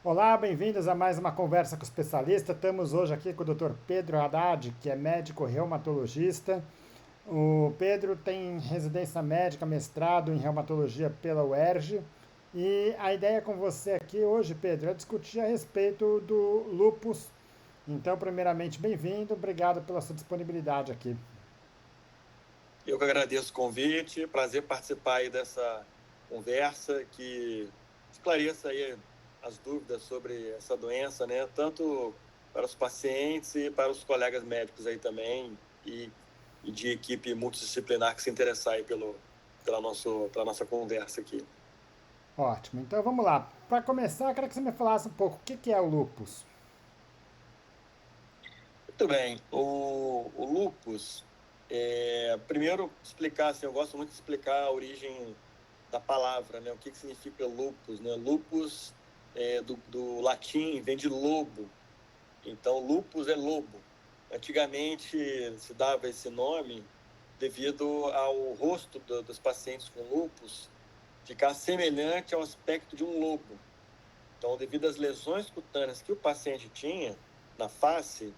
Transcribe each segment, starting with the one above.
Olá, bem-vindos a mais uma conversa com o especialista. Estamos hoje aqui com o Dr. Pedro Haddad, que é médico reumatologista. O Pedro tem residência médica, mestrado em reumatologia pela UERJ. E a ideia com você aqui hoje, Pedro, é discutir a respeito do lúpus. Então, primeiramente, bem-vindo, obrigado pela sua disponibilidade aqui. Eu que agradeço o convite, prazer participar aí dessa conversa que esclareça aí as dúvidas sobre essa doença, né? Tanto para os pacientes e para os colegas médicos aí também e de equipe multidisciplinar que se interessar aí pela nossa conversa aqui. Ótimo, então vamos lá. Para começar, eu quero que você me falasse um pouco o que é o lúpus. Muito bem, o lúpus, primeiro explicar, assim, eu gosto muito de explicar a origem da palavra, né? O que significa lupus, né? Lupus do latim vem de lobo, então lupus é lobo. Antigamente se dava esse nome devido ao rosto dos pacientes com lupus ficar semelhante ao aspecto de um lobo. Então, devido às lesões cutâneas que o paciente tinha na face,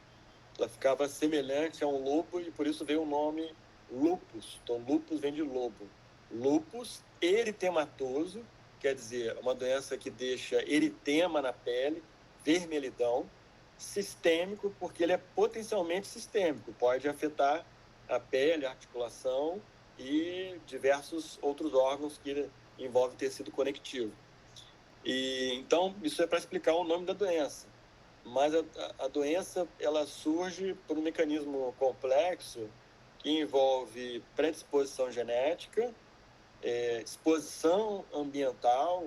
ela ficava semelhante a um lobo e por isso veio o nome lupus. Então, lupus vem de lobo. Lupus eritematoso, quer dizer, uma doença que deixa eritema na pele, vermelhidão, sistêmico, porque ele é potencialmente sistêmico, pode afetar a pele, a articulação e diversos outros órgãos que envolvem tecido conectivo. E então isso é para explicar o nome da doença, mas a doença ela surge por um mecanismo complexo que envolve predisposição genética, exposição ambiental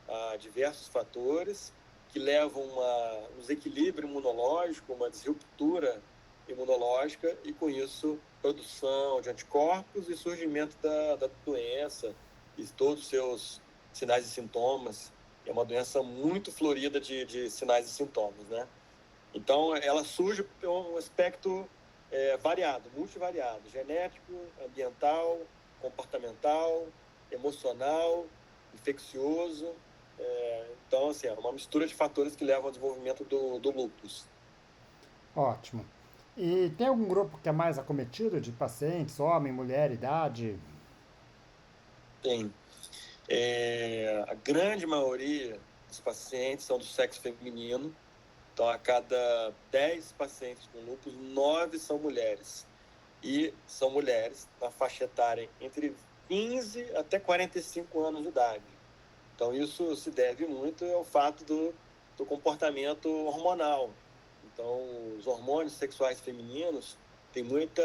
a diversos fatores que levam a um desequilíbrio imunológico, uma disruptura imunológica e com isso produção de anticorpos e surgimento da doença e todos os seus sinais e sintomas. É uma doença muito florida de sinais e sintomas, né? Então, ela surge por um aspecto variado, multivariado, genético, ambiental, comportamental, emocional, infeccioso. Então, assim, é uma mistura de fatores que levam ao desenvolvimento do lúpus. Ótimo. E tem algum grupo que é mais acometido de pacientes, homem, mulher, idade? Tem. A grande maioria dos pacientes são do sexo feminino. Então, a cada 10 pacientes com lúpus, 9 são mulheres. E são mulheres na faixa etária entre 15 até 45 anos de idade. Então, isso se deve muito ao fato do comportamento hormonal. Então, os hormônios sexuais femininos têm muita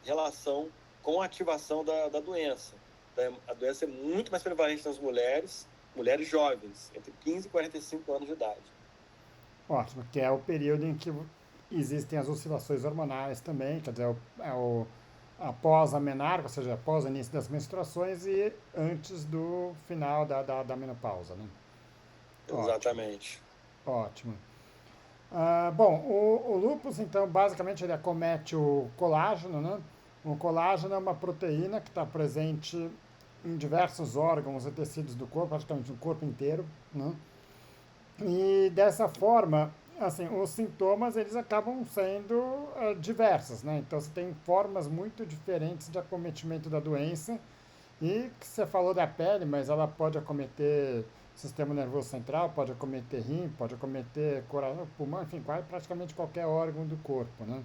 relação com a ativação da doença. Então, a doença é muito mais prevalente nas mulheres, mulheres jovens, entre 15 e 45 anos de idade. Ótimo, que é o período em que existem as oscilações hormonais também, quer dizer, após a menarca, ou seja, após o início das menstruações e antes do final da menopausa, né? Ótimo, Exatamente. ótimo. Bom, o lúpus, então, basicamente ele acomete o colágeno, né? O colágeno é uma proteína que está presente em diversos órgãos e tecidos do corpo, praticamente no corpo inteiro, né? E dessa forma, assim, os sintomas eles acabam sendo diversos, né? Então você tem formas muito diferentes de acometimento da doença e que você falou da pele, mas ela pode acometer sistema nervoso central, pode acometer rim, pode acometer coração, pulmão, enfim, praticamente qualquer órgão do corpo, né?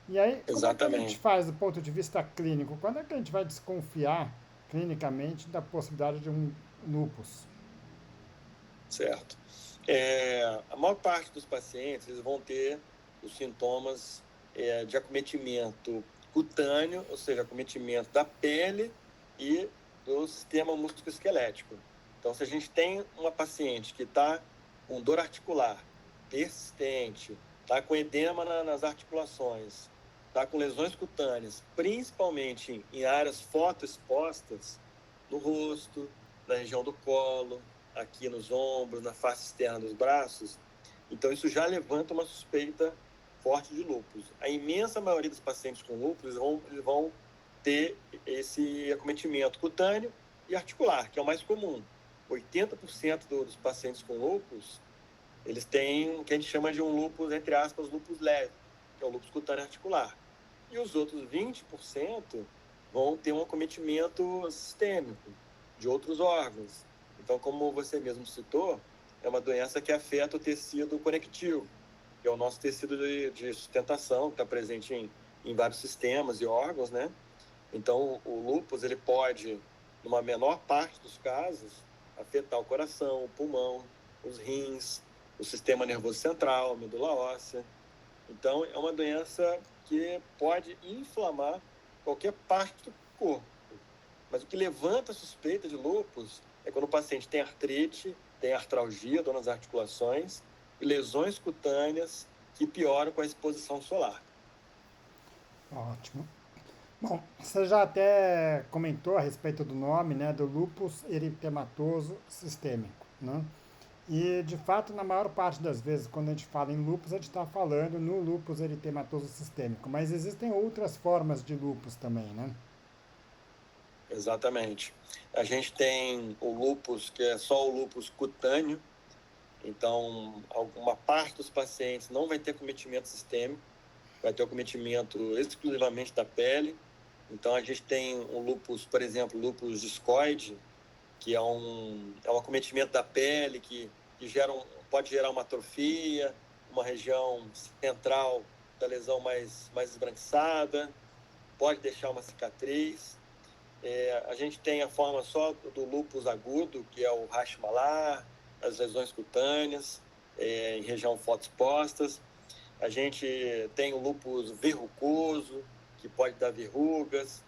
E aí, como é que a gente Exatamente. faz do ponto de vista clínico? Quando é que a gente vai desconfiar clinicamente da possibilidade de um lúpus? Certo. A maior parte dos pacientes eles vão ter os sintomas de acometimento cutâneo, ou seja, acometimento da pele e do sistema musculoesquelético. Então, se a gente tem uma paciente que está com dor articular persistente, está com edema nas articulações, está com lesões cutâneas, principalmente em áreas fotoexpostas, no rosto, na região do colo, aqui nos ombros, na face externa dos braços. Então, isso já levanta uma suspeita forte de lúpus. A imensa maioria dos pacientes com lúpus eles vão ter esse acometimento cutâneo e articular, que é o mais comum. 80% dos pacientes com lúpus eles têm o que a gente chama de um lúpus, entre aspas, lúpus leve, que é o lúpus cutâneo articular. E os outros 20% vão ter um acometimento sistêmico de outros órgãos. Então, como você mesmo citou, é uma doença que afeta o tecido conectivo, que é o nosso tecido de sustentação, que está presente em vários sistemas e órgãos, né? Então, o lúpus, ele pode, numa menor parte dos casos, afetar o coração, o pulmão, os rins, o sistema nervoso central, a medula óssea. Então, é uma doença que pode inflamar qualquer parte do corpo. Mas o que levanta a suspeita de lúpus é quando o paciente tem artrite, tem artralgia, dor nas articulações e lesões cutâneas que pioram com a exposição solar. Ótimo. Bom, você já até comentou a respeito do nome, né, do lúpus eritematoso sistêmico, né? E, de fato, na maior parte das vezes, quando a gente fala em lúpus, a gente está falando no lúpus eritematoso sistêmico, mas existem outras formas de lúpus também, né? Exatamente. A gente tem o lúpus, que é só o lúpus cutâneo. Então, alguma parte dos pacientes não vai ter acometimento sistêmico, vai ter acometimento exclusivamente da pele. Então, a gente tem um lúpus, por exemplo, lúpus discoide, que é um acometimento da pele que pode gerar uma atrofia, uma região central da lesão mais esbranquiçada, pode deixar uma cicatriz. A gente tem a forma só do lúpus agudo, que é o rash malar, as lesões cutâneas, em região fotoexpostas. A gente tem o lúpus verrucoso, que pode dar verrugas.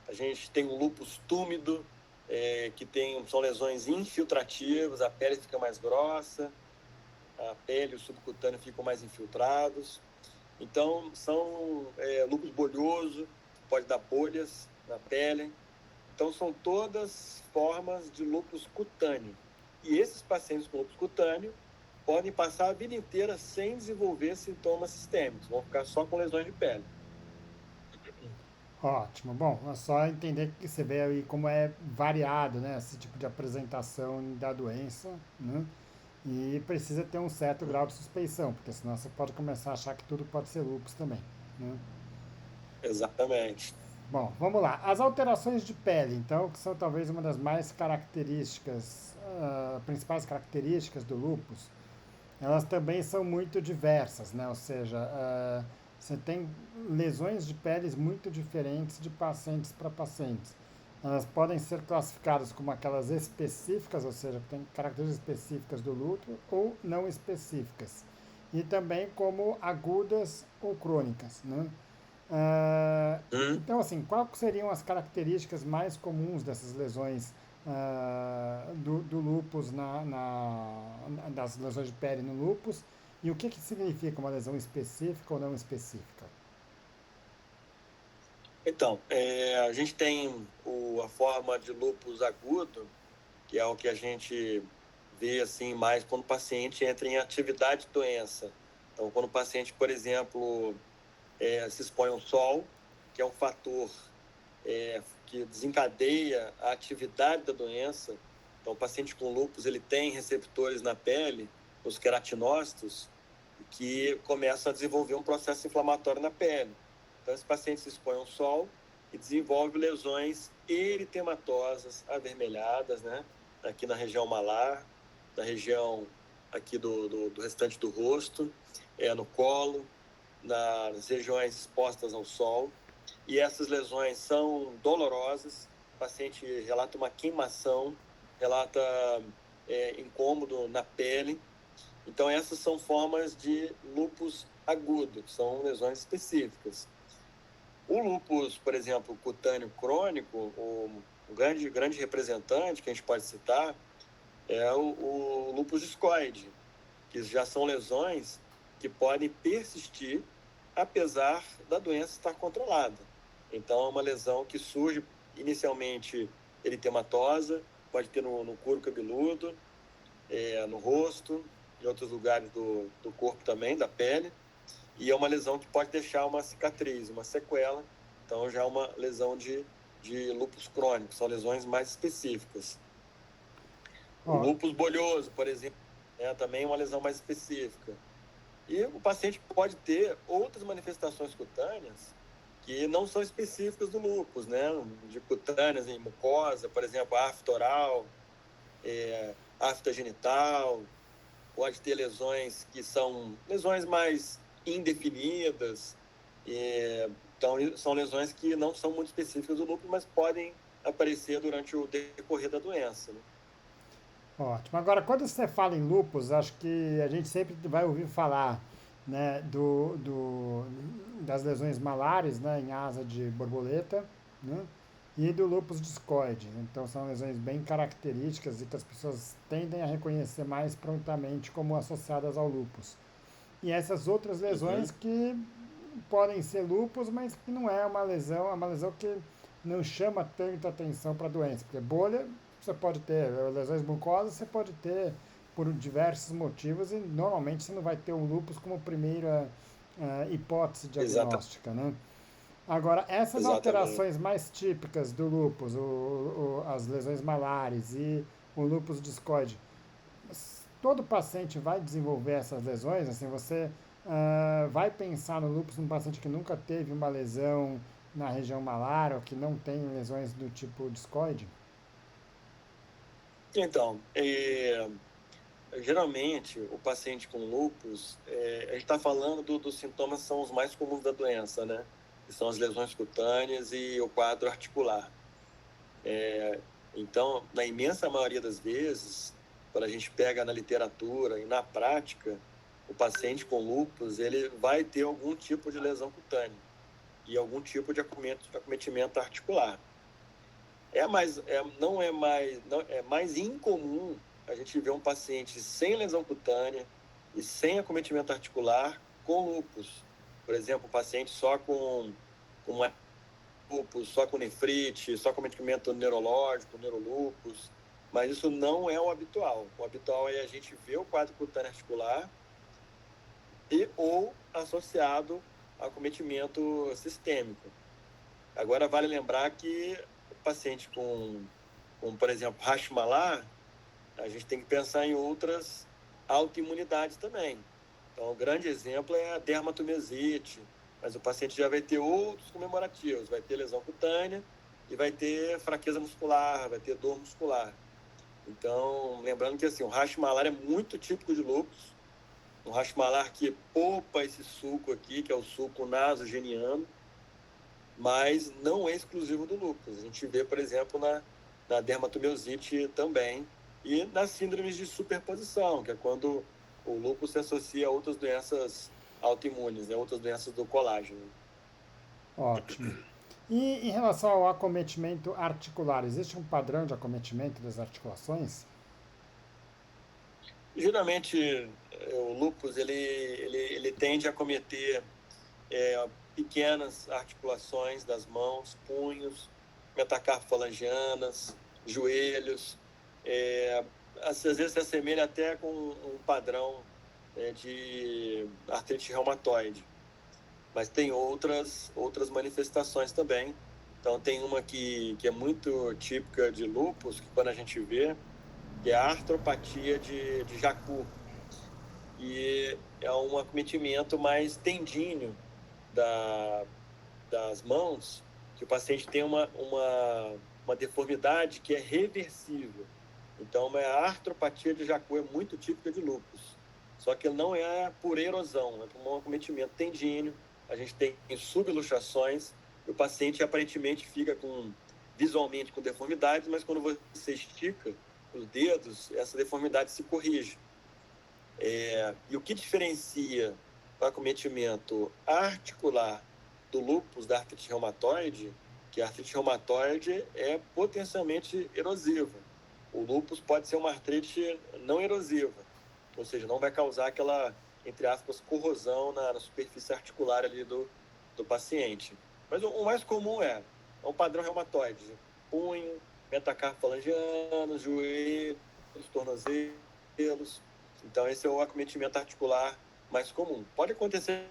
A gente tem o lúpus túmido, que são lesões infiltrativas, a pele fica mais grossa, a pele e o subcutâneo ficam mais infiltrados. Então, são lúpus bolhoso, pode dar bolhas na pele. Então, são todas formas de lúpus cutâneo. E esses pacientes com lúpus cutâneo podem passar a vida inteira sem desenvolver sintomas sistêmicos, vão ficar só com lesões de pele. Ótimo. Bom, é só entender que você vê aí como é variado, né, esse tipo de apresentação da doença, né? E precisa ter um certo grau de suspeição, porque senão você pode começar a achar que tudo pode ser lúpus também, né? Exatamente. Bom, vamos lá. As alterações de pele, então, que são talvez uma das mais características, principais características do lúpus, elas também são muito diversas, né? Ou seja, você tem lesões de peles muito diferentes de pacientes para pacientes. Elas podem ser classificadas como aquelas específicas, ou seja, que têm características específicas do lúpus, ou não específicas. E também como agudas ou crônicas, né? Então, assim, quais seriam as características mais comuns dessas lesões do lúpus, das lesões de pele no lúpus, e o que significa uma lesão específica ou não específica? Então, a gente tem a forma de lúpus agudo, que é o que a gente vê assim mais quando o paciente entra em atividade de doença. Então, quando o paciente, por exemplo, se expõe ao sol, que é um fator que desencadeia a atividade da doença. Então, o paciente com lúpus, ele tem receptores na pele, os queratinócitos, que começam a desenvolver um processo inflamatório na pele. Então, esse paciente se expõe ao sol e desenvolve lesões eritematosas, avermelhadas, né? Aqui na região malar, na região aqui do restante do rosto, no colo, nas regiões expostas ao sol. E essas lesões são dolorosas. O paciente relata uma queimação, relata incômodo na pele. Então, essas são formas de lúpus agudo, que são lesões específicas. O lúpus, por exemplo, cutâneo crônico, o grande representante que a gente pode citar é o lúpus discoide, que já são lesões que podem persistir apesar da doença estar controlada. Então, é uma lesão que surge inicialmente eritematosa, pode ter no couro cabeludo, no rosto, em outros lugares do corpo também, da pele, e é uma lesão que pode deixar uma cicatriz, uma sequela. Então, já é uma lesão de lúpus crônico, são lesões mais específicas. O Ó, lúpus bolhoso, por exemplo, né? Também é uma lesão mais específica. E o paciente pode ter outras manifestações cutâneas que não são específicas do lúpus, né? De cutâneas em mucosa, por exemplo, afta oral, afta genital, pode ter lesões que são lesões mais indefinidas, então são lesões que não são muito específicas do lúpus, mas podem aparecer durante o decorrer da doença, né? Ótimo. Agora, quando você fala em lúpus, acho que a gente sempre vai ouvir falar, né, das lesões malares, né, em asa de borboleta, né, e do lúpus discoide. Então, são lesões bem características e que as pessoas tendem a reconhecer mais prontamente como associadas ao lúpus. E essas outras lesões Uhum. que podem ser lúpus, mas que não é uma lesão que não chama tanta atenção para a doença. Porque bolha você pode ter, lesões mucosas você pode ter por diversos motivos e normalmente você não vai ter o lúpus como primeira hipótese diagnóstica, né? Agora, essas Exatamente. alterações mais típicas do lúpus, as lesões malares e o lúpus discoide, todo paciente vai desenvolver essas lesões, assim, você vai pensar no lúpus num paciente que nunca teve uma lesão na região malar ou que não tem lesões do tipo discoide? Então, geralmente o paciente com lúpus, a gente está falando dos sintomas que são os mais comuns da doença, né? Que são as lesões cutâneas e o quadro articular. Então, na imensa maioria das vezes, quando a gente pega na literatura e na prática, o paciente com lúpus, ele vai ter algum tipo de lesão cutânea e algum tipo de acometimento articular. Não, é mais incomum a gente ver um paciente sem lesão cutânea e sem acometimento articular com lúpus. Por exemplo, um paciente só com uma lúpus, só com nefrite, só com medicamento neurológico, neurolúpus, mas isso não é o habitual. O habitual é a gente ver o quadro cutâneo articular e ou associado a acometimento sistêmico. Agora, vale lembrar que o paciente com por exemplo, Hashimoto's, a gente tem que pensar em outras autoimunidades também. Então, um grande exemplo é a dermatomiosite, mas o paciente já vai ter outros comemorativos, vai ter lesão cutânea e vai ter fraqueza muscular, vai ter dor muscular. Então, lembrando que assim, o Hashimoto's é muito típico de lúpus, um Hashimoto's que poupa esse suco aqui, que é o suco nasogeniano, mas não é exclusivo do lúpus. A gente vê, por exemplo, na dermatomiosite também, e nas síndromes de superposição, que é quando o lúpus se associa a outras doenças autoimunes, né, outras doenças do colágeno. Ótimo. E em relação ao acometimento articular, existe um padrão de acometimento das articulações? Geralmente, o lúpus ele tende a acometer pequenas articulações das mãos, punhos, metacarpofalangianas, joelhos. Às vezes se assemelha até com um padrão de artrite reumatoide, mas tem outras manifestações também. Então tem uma que é muito típica de lúpus, que quando a gente vê, que é a artropatia de Jacu, e é um acometimento mais tendíneo da, das mãos, que o paciente tem uma deformidade que é reversível. Então, a artropatia de Jacu é muito típica de lúpus. Só que não é por erosão, é por um acometimento tendíneo. A gente tem subluxações e o paciente aparentemente fica visualmente com deformidades, mas quando você estica os dedos, essa deformidade se corrige. E o que diferencia o acometimento articular do lúpus da artrite reumatoide, que a artrite reumatoide é potencialmente erosiva. O lúpus pode ser uma artrite não erosiva, ou seja, não vai causar aquela, entre aspas, corrosão na superfície articular ali do paciente. Mas o mais comum é um padrão reumatoide, punho, metacarpofalangianos, joelhos, tornozelos. Então, esse é o acometimento articular mais comum. Pode acontecer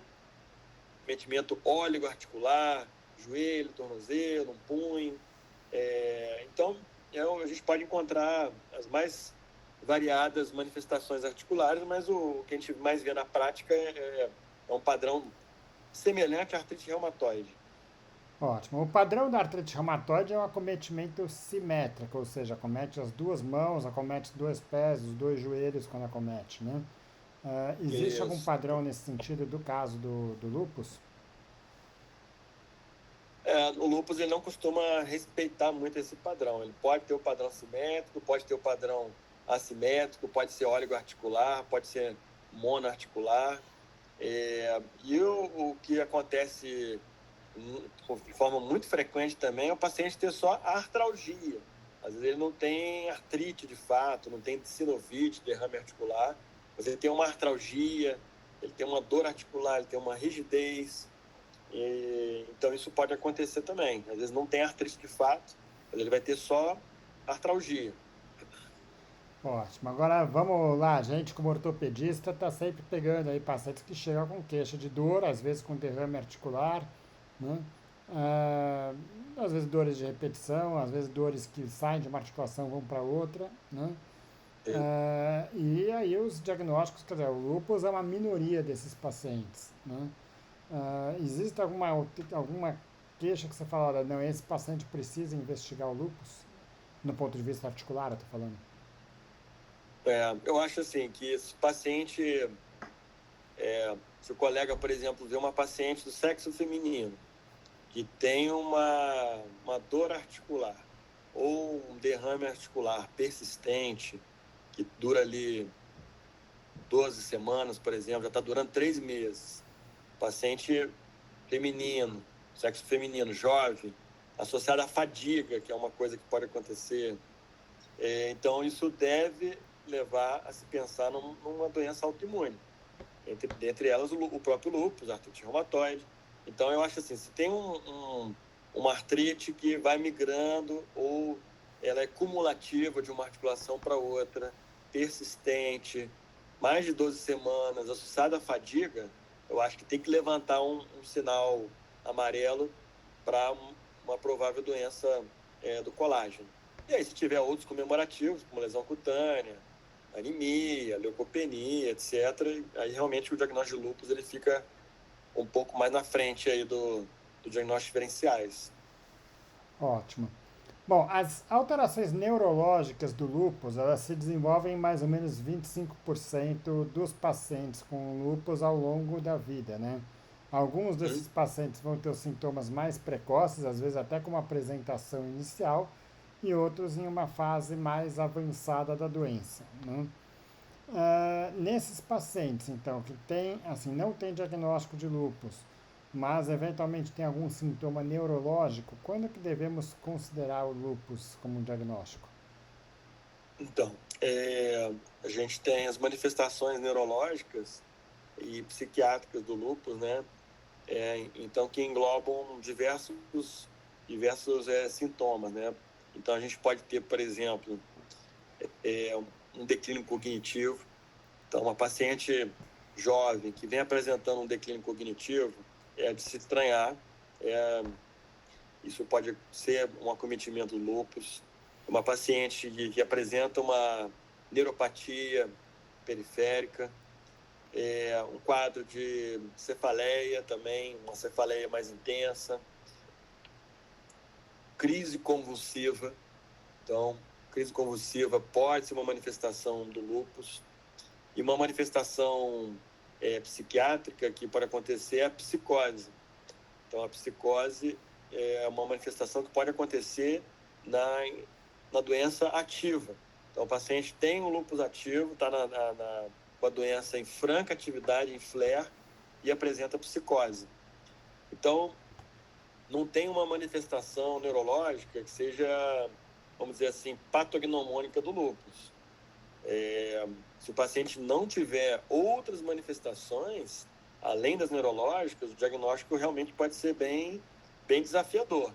acometimento óligo-articular, joelho, tornozelo, um punho. Então, a gente pode encontrar as mais variadas manifestações articulares, mas o que a gente mais vê na prática é um padrão semelhante à artrite reumatoide. Ótimo. O padrão da artrite reumatoide é um acometimento simétrico, ou seja, acomete as duas mãos, acomete os dois pés, os dois joelhos quando acomete, né? Existe algum Isso. padrão nesse sentido do caso do lúpus? O lúpus ele não costuma respeitar muito esse padrão. Ele pode ter o padrão simétrico, pode ter o padrão assimétrico, pode ser oligoarticular, pode ser monoarticular. E o que acontece de forma muito frequente também é o paciente ter só artralgia. Às vezes ele não tem artrite de fato, não tem sinovite, derrame articular, mas ele tem uma artralgia, ele tem uma dor articular, ele tem uma rigidez. Então isso pode acontecer também. Às vezes não tem artrite de fato, mas ele vai ter só artralgia. Ótimo. Agora vamos lá, a gente como ortopedista está sempre pegando aí pacientes que chegam com queixa de dor, às vezes com derrame articular, né? Ah, às vezes dores de repetição, às vezes dores que saem de uma articulação e vão para outra, né? E aí os diagnósticos, quer dizer, o lúpus é uma minoria desses pacientes, né? Existe alguma queixa que você fala, olha, não, esse paciente precisa investigar o lúpus? No ponto de vista articular, eu estou falando. Eu acho assim que esse paciente, se o colega, por exemplo, vê uma paciente do sexo feminino que tem uma dor articular ou um derrame articular persistente, que dura ali 12 semanas, por exemplo, já está durando 3 meses. Paciente feminino, sexo feminino, jovem, associado à fadiga, que é uma coisa que pode acontecer. Então, isso deve levar a se pensar numa doença autoimune. Dentre elas, o próprio lúpus, a artrite reumatoide. Então, eu acho assim, se tem uma artrite que vai migrando ou ela é cumulativa de uma articulação para outra, persistente, mais de 12 semanas, associada à fadiga, eu acho que tem que levantar um sinal amarelo para uma provável doença do colágeno. E aí, se tiver outros comemorativos, como lesão cutânea, anemia, leucopenia, etc., aí realmente o diagnóstico de lúpus ele fica um pouco mais na frente aí do diagnóstico diferenciais. Ótimo. Bom, as alterações neurológicas do lúpus, elas se desenvolvem em mais ou menos 25% dos pacientes com lúpus ao longo da vida, né? Alguns desses pacientes vão ter os sintomas mais precoces, às vezes até com uma apresentação inicial, e outros em uma fase mais avançada da doença, né? Nesses pacientes, então, que tem, assim, não tem diagnóstico de lúpus, mas eventualmente tem algum sintoma neurológico, quando que devemos considerar o lúpus como um diagnóstico? Então, a gente tem as manifestações neurológicas e psiquiátricas do lúpus, né? Então, que englobam diversos sintomas, né? Então, a gente pode ter, por exemplo, um declínio cognitivo. Então, uma paciente jovem que vem apresentando um declínio cognitivo, é de se estranhar. Isso pode ser um acometimento do lúpus. Uma paciente que apresenta uma neuropatia periférica, um quadro de cefaleia também, uma cefaleia mais intensa, crise convulsiva. Então, crise convulsiva pode ser uma manifestação do lúpus. E uma manifestação psiquiátrica que pode acontecer é a psicose. Então, a psicose é uma manifestação que pode acontecer na doença ativa. Então, o paciente tem um lúpus ativo, está com a doença em franca atividade, em flare, e apresenta psicose. Então, não tem uma manifestação neurológica que seja, vamos dizer assim, patognomônica do lúpus. Se o paciente não tiver outras manifestações, além das neurológicas, o diagnóstico realmente pode ser bem desafiador.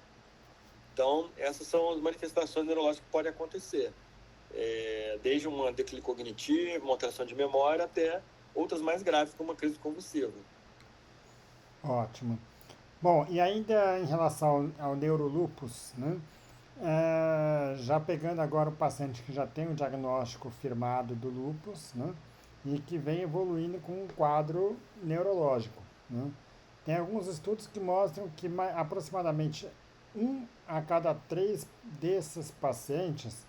Então, essas são as manifestações neurológicas que podem acontecer. Desde uma declínio cognitivo, uma alteração de memória, até outras mais graves, como uma crise convulsiva. Ótimo. Bom, e ainda em relação ao neurolúpus, né? Já pegando agora o paciente que já tem o diagnóstico firmado do lúpus, né? E que vem evoluindo com um quadro neurológico, né? Tem alguns estudos que mostram que aproximadamente um a cada três desses pacientes,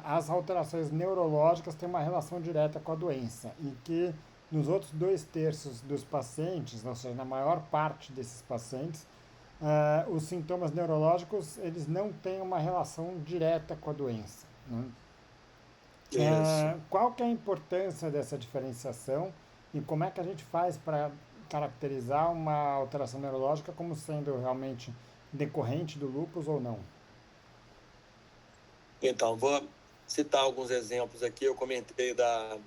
as alterações neurológicas têm uma relação direta com a doença e que nos outros 2/3 dos pacientes, ou seja, na maior parte desses pacientes, os sintomas neurológicos eles não têm uma relação direta com a doença, né? Isso. Qual que é a importância dessa diferenciação e como é que a gente faz para caracterizar uma alteração neurológica como sendo realmente decorrente do lúpus ou não? Então, vou citar alguns exemplos aqui. Eu comentei da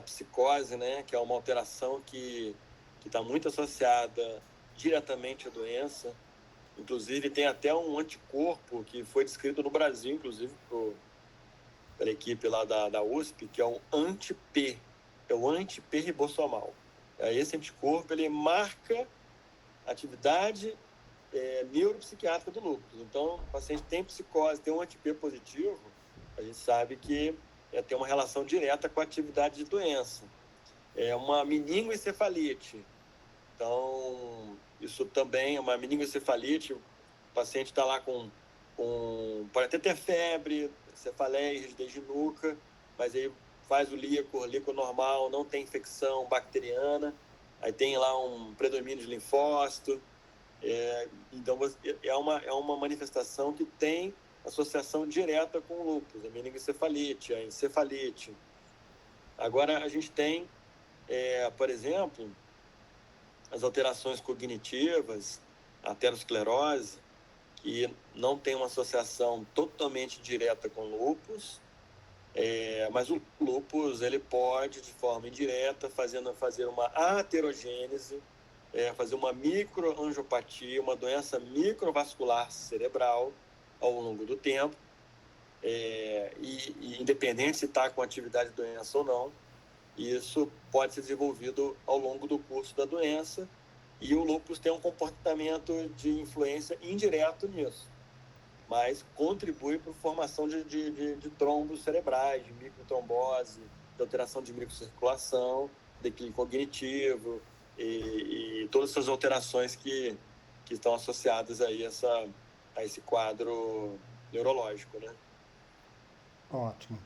psicose, né, que é uma alteração que está muito associada diretamente à doença. Inclusive, tem até um anticorpo que foi descrito no Brasil, inclusive, pela equipe lá da USP, que é o anti-P, é o anti-P ribossomal. Esse anticorpo, ele marca a atividade neuropsiquiátrica do lúpus. Então, o paciente tem psicose, tem um anti-P positivo, a gente sabe que tem uma relação direta com a atividade de doença. É uma meningoencefalite. Então, isso também é uma meningoencefalite. O paciente está lá pode até ter febre, cefaleia, rigidez de nuca, mas aí faz o líquor normal, não tem infecção bacteriana, aí tem lá um predomínio de linfócito. Então, é uma manifestação que tem associação direta com o lúpus, a meningoencefalite, a encefalite. Agora, a gente tem, por exemplo, as alterações cognitivas, a aterosclerose, que não tem uma associação totalmente direta com o lúpus, mas o lúpus ele pode, de forma indireta, fazer uma aterogênese, fazer uma microangiopatia, uma doença microvascular cerebral ao longo do tempo, e independente se está com atividade de doença ou não, isso pode ser desenvolvido ao longo do curso da doença, e o lúpus tem um comportamento de influência indireto nisso, mas contribui para a formação de trombos cerebrais, de microtrombose, de alteração de microcirculação, declínio cognitivo e todas essas alterações que estão associadas aí a esse quadro neurológico, né? Ótimo.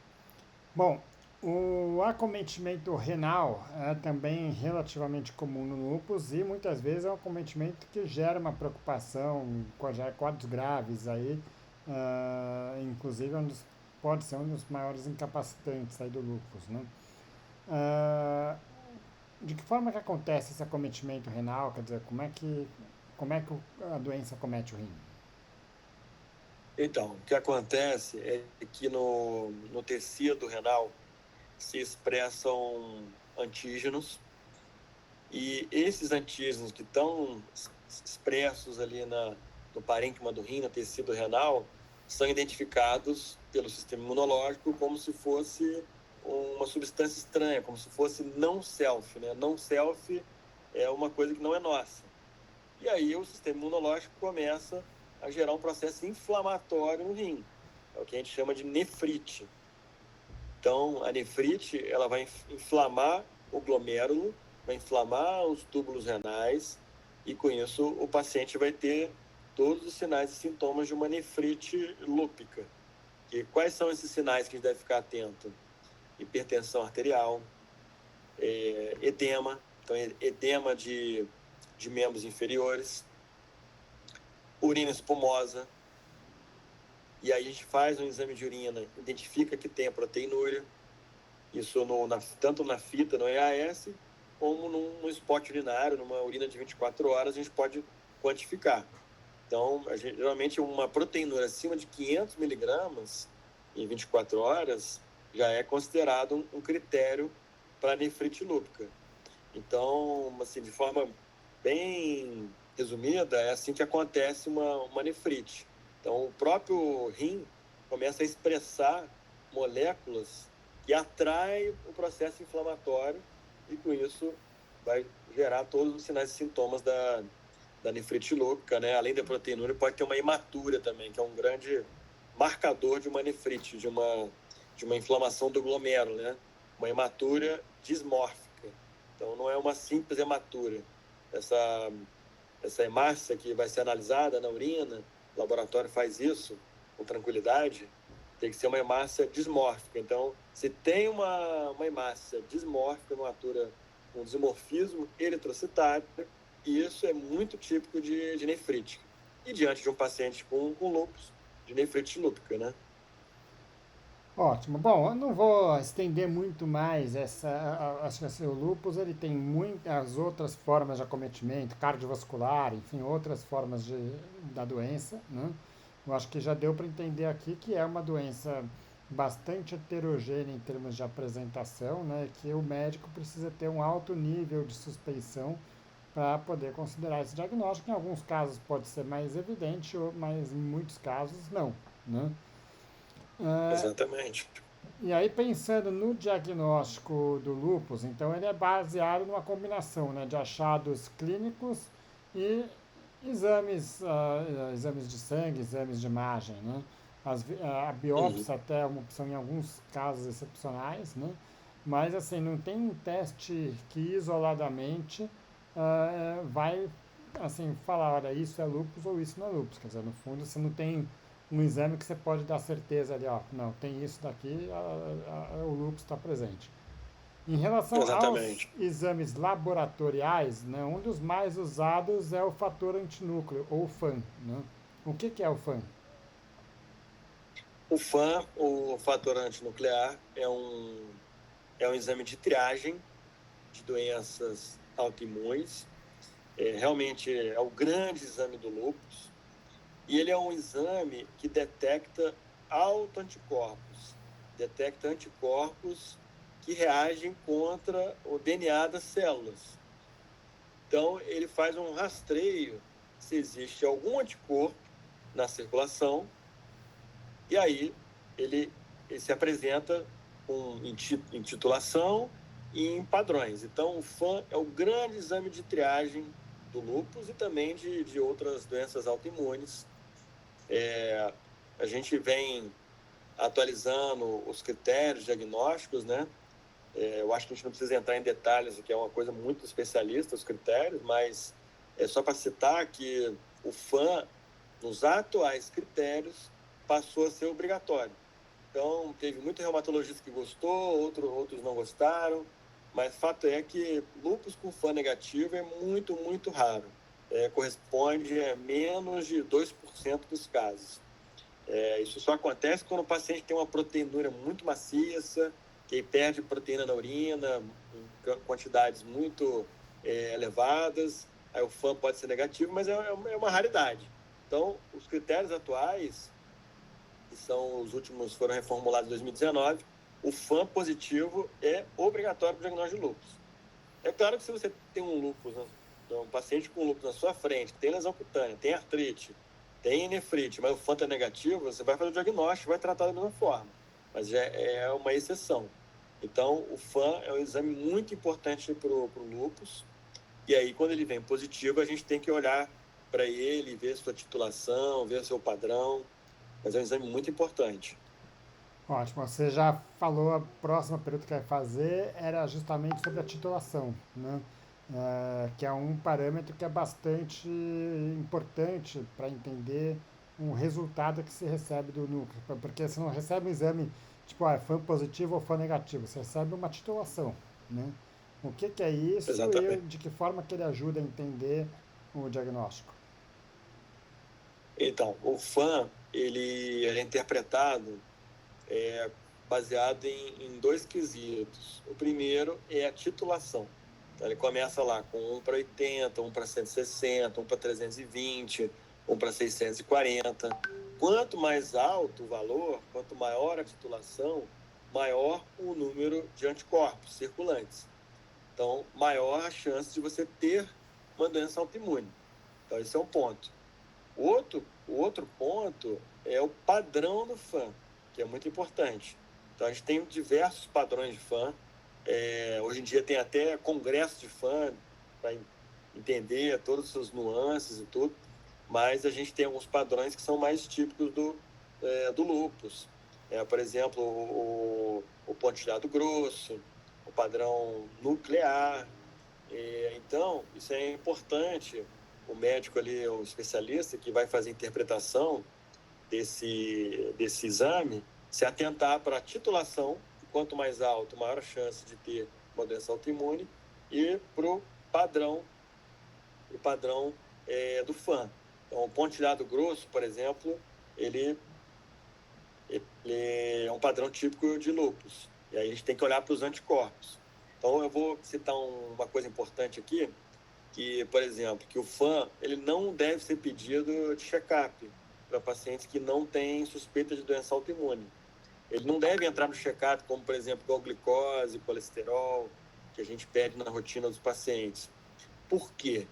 Bom, o acometimento renal é também relativamente comum no lúpus e muitas vezes é um acometimento que gera uma preocupação, gera quadros graves aí, inclusive pode ser um dos maiores incapacitantes aí do lúpus, né? Ah, de que forma que acontece esse acometimento renal? Quer dizer, como é que a doença acomete o rim? Então, o que acontece é que no tecido renal se expressam antígenos, e esses antígenos que estão expressos ali no parênquima do rim, no tecido renal, são identificados pelo sistema imunológico como se fosse uma substância estranha, como se fosse não self, né? Não self é uma coisa que não é nossa. E aí o sistema imunológico começa a gerar um processo inflamatório no rim. É o que a gente chama de nefrite. Então, a nefrite ela vai inflamar o glomérulo, vai inflamar os túbulos renais, e com isso o paciente vai ter todos os sinais e sintomas de uma nefrite lúpica. E quais são esses sinais que a gente deve ficar atento? Hipertensão arterial, edema, então edema de membros inferiores, urina espumosa, e aí a gente faz um exame de urina, identifica que tem a proteinúria, isso tanto na fita, no EAS, como num spot urinário, numa urina de 24 horas, a gente pode quantificar. Então, geralmente uma proteinúria acima de 500 miligramas em 24 horas já é considerado um critério para nefrite lúpica. Então, assim, de forma bem resumida, é assim que acontece uma nefrite. Então, o próprio rim começa a expressar moléculas que atraem o processo inflamatório, e com isso vai gerar todos os sinais e sintomas da nefrite lúpica, né? Além da proteinúria, pode ter uma hematúria também, que é um grande marcador de uma nefrite, de uma inflamação do glomérulo, né? Uma hematúria dismórfica. Então, não é uma simples hematúria. Essa hemácia que vai ser analisada na urina, o laboratório faz isso com tranquilidade, tem que ser uma hemácia dismórfica. Então, se tem uma hemácia dismórfica, uma hematúria com dismorfismo eritrocitário, isso é muito típico de nefrite. E diante de um paciente com lúpus, de nefrite lúpica, né? Ótimo. Bom, eu não vou estender muito mais acho que assim, o lúpus ele tem muitas outras formas de acometimento, cardiovascular, enfim, outras formas da doença, né? Eu acho que já deu para entender aqui que é uma doença bastante heterogênea em termos de apresentação, né? Que o médico precisa ter um alto nível de suspeição para poder considerar esse diagnóstico. Em alguns casos pode ser mais evidente, mas em muitos casos não, né? Exatamente. E aí, pensando no diagnóstico do lúpus, então ele é baseado numa combinação, né, de achados clínicos e exames de sangue, exames de imagem, né? A Uhum. biópsia até é uma opção em alguns casos excepcionais, né? Mas assim, não tem um teste que isoladamente vai assim falar, olha, isso é lúpus ou isso não é lúpus. Quer dizer, no fundo, você não tem um exame que você pode dar certeza ali, ó, não, tem isso daqui, o lúpus está presente. Em relação aos Exatamente. exames laboratoriais, né, um dos mais usados é o fator antinúcleo, ou FAN. Né? O que é o FAN? O FAN, o fator antinuclear, é um exame de triagem de doenças autoimunes. Realmente é o grande exame do lúpus. E ele é um exame que detecta autoanticorpos. Detecta anticorpos que reagem contra o DNA das células. Então, ele faz um rastreio se existe algum anticorpo na circulação, e aí ele se apresenta em titulação e em padrões. Então, o FAN é o grande exame de triagem do lúpus e também de outras doenças autoimunes. A gente vem atualizando os critérios diagnósticos, né? Eu acho que a gente não precisa entrar em detalhes, que é uma coisa muito especialista, os critérios, mas é só para citar que o FAN, nos atuais critérios, passou a ser obrigatório. Então, teve muito reumatologista que gostou, outros não gostaram, mas fato é que lúpus com FAN negativo é muito, muito raro. Corresponde a menos de 2% dos casos. Isso só acontece quando o paciente tem uma proteinúria muito maciça, que perde proteína na urina em quantidades muito elevadas. Aí o FAN pode ser negativo, mas é uma raridade. Então, os critérios atuais, que são os últimos, foram reformulados em 2019, o FAN positivo é obrigatório para o diagnóstico de lúpus. É claro que se você tem um lúpus, um paciente com lúpus na sua frente, que tem lesão cutânea, tem artrite, tem nefrite, mas o FAN é negativo, você vai fazer o diagnóstico, vai tratar da mesma forma. Mas já é uma exceção. Então, o FAN é um exame muito importante para o lúpus. E aí, quando ele vem positivo, a gente tem que olhar para ele, ver sua titulação, ver seu padrão. Mas é um exame muito importante. Ótimo, você já falou, a próxima pergunta que eu ia fazer era justamente sobre a titulação, né? Que é um parâmetro que é bastante importante para entender o resultado que se recebe do núcleo, porque você não recebe um exame tipo, FAN positivo ou FAN negativo, você recebe uma titulação, né? O que é isso e Exatamente. de que forma que ele ajuda a entender o diagnóstico? Então, o FAN, ele é interpretado baseado em dois quesitos. O primeiro é a titulação. Então, ele começa lá com 1 para 80, 1 para 160, 1 para 320, 1 para 640. Quanto mais alto o valor, quanto maior a titulação, maior o número de anticorpos circulantes. Então, maior a chance de você ter uma doença autoimune. Então, esse é um ponto. O outro ponto é o padrão do FAN, que é muito importante. Então, a gente tem diversos padrões de FAN. Hoje em dia tem até congresso de FAN para entender todas as suas nuances e tudo, mas a gente tem alguns padrões que são mais típicos do lúpus. Por exemplo, o pontilhado grosso, o padrão nuclear. Então, isso é importante, o médico ali, o especialista que vai fazer a interpretação desse exame, se atentar para a titulação, quanto mais alto, maior a chance de ter uma doença autoimune, e para o padrão do FAM. Então, o pontilhado grosso, por exemplo, ele é um padrão típico de lúpus. E aí a gente tem que olhar para os anticorpos. Então, eu vou citar uma coisa importante aqui, que, por exemplo, que o FAM ele não deve ser pedido de check-up para pacientes que não têm suspeita de doença autoimune. Ele não deve entrar no check-up como, por exemplo, igual glicose, colesterol, que a gente pede na rotina dos pacientes. Por quê?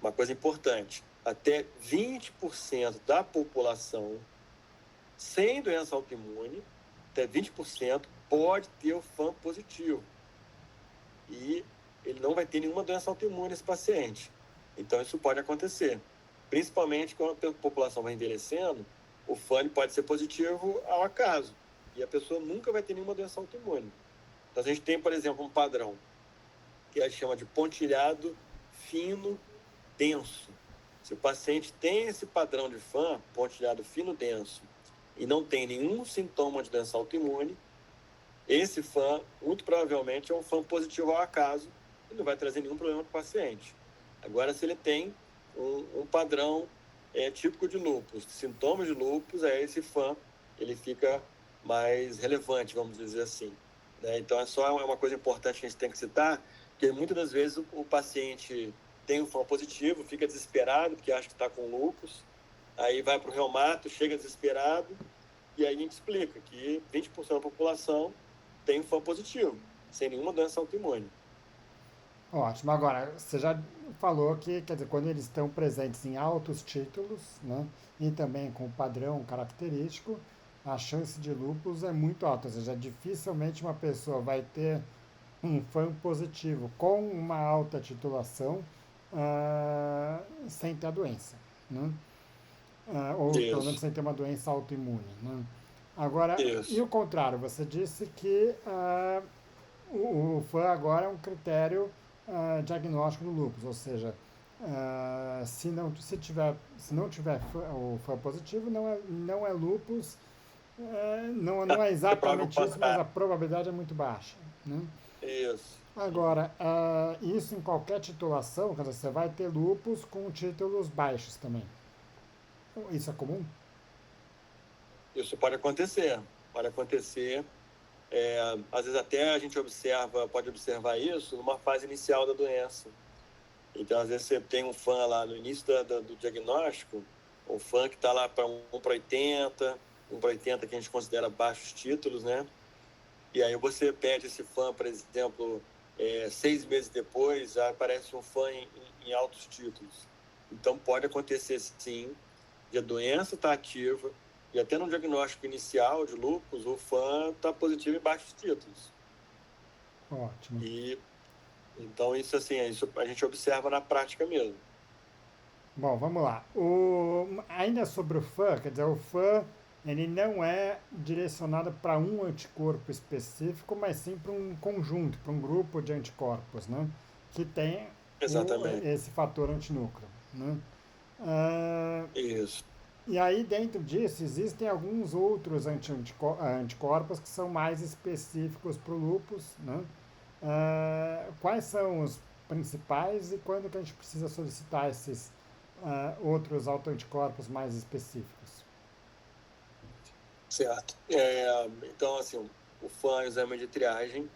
Uma coisa importante, até 20% da população sem doença autoimune, até 20% pode ter o FAM positivo. E ele não vai ter nenhuma doença autoimune esse paciente. Então isso pode acontecer. Principalmente quando a população vai envelhecendo, o FAM pode ser positivo ao acaso. E a pessoa nunca vai ter nenhuma doença autoimune. Então a gente tem, por exemplo, um padrão que a gente chama de pontilhado fino denso. Se o paciente tem esse padrão de FAM, pontilhado fino denso, e não tem nenhum sintoma de doença autoimune, esse FAM, muito provavelmente, é um FAM positivo ao acaso e não vai trazer nenhum problema para o paciente. Agora, se ele tem um padrão típico de lúpus, sintomas de lúpus, esse FAM ele fica mais relevante, vamos dizer assim. Né? Então, é só uma coisa importante que a gente tem que citar, que muitas das vezes o paciente tem um FAM positivo, fica desesperado porque acha que está com lúpus, aí vai para o reumato, chega desesperado, e aí a gente explica que 20% da população tem um FAM positivo, sem nenhuma doença autoimune. Ótimo. Agora, você já falou que, quer dizer, quando eles estão presentes em altos títulos, né, e também com padrão característico, a chance de lúpus é muito alta. Ou seja, dificilmente uma pessoa vai ter um FAM positivo com uma alta titulação sem ter a doença, né? Ou pelo menos Isso, sem ter uma doença autoimune, né? Agora, e isso. o contrário, você disse que o FAM agora é um critério diagnóstico do lúpus, ou seja, se não tiver o FAM positivo, não é lúpus, não é É prova o exatamente isso, mas a contrário. probabilidade é muito baixa, né? Isso. Agora, isso em qualquer titulação, quer dizer, você vai ter lúpus com títulos baixos também. Isso é comum? Isso pode acontecer. Pode acontecer. Às vezes até a gente pode observar isso numa fase inicial da doença. Então, às vezes você tem um FAM lá no início do diagnóstico, um FAM que está lá para 1 para 80, 1 para 80 que a gente considera baixos títulos, né? E aí você pede esse FAM, por exemplo, 6 meses depois, já aparece um FAM em altos títulos. Então, pode acontecer, sim, de a doença estar ativa, e até no diagnóstico inicial de lúpus, o FAM está positivo em baixos títulos. Ótimo. E, então, isso a gente observa na prática mesmo. Bom, vamos lá. Ainda sobre o FAM, quer dizer, o FAM ele não é direcionado para um anticorpo específico, mas sim para um conjunto, para um grupo de anticorpos, né? Que tem Exatamente. esse fator antinúcleo, né? Ah, Isso. e aí, dentro disso, existem alguns outros anticorpos que são mais específicos para o lúpus, né? Quais são os principais e quando que a gente precisa solicitar esses outros autoanticorpos mais específicos? Certo. Então, assim, o FAM, o exame de triagem,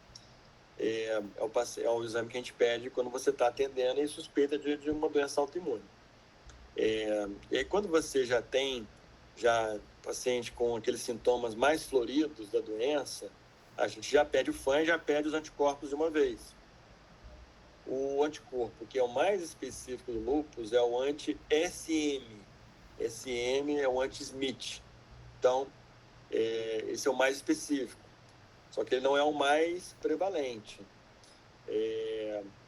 é o exame que a gente pede quando você está atendendo e suspeita de uma doença autoimune. E aí, quando você já tem paciente com aqueles sintomas mais floridos da doença, a gente já pede o FAM e já pede os anticorpos de uma vez. O anticorpo que é o mais específico do lúpus é o anti-SM. SM é o anti-Smith. Então, esse é o mais específico. Só que ele não é o mais prevalente.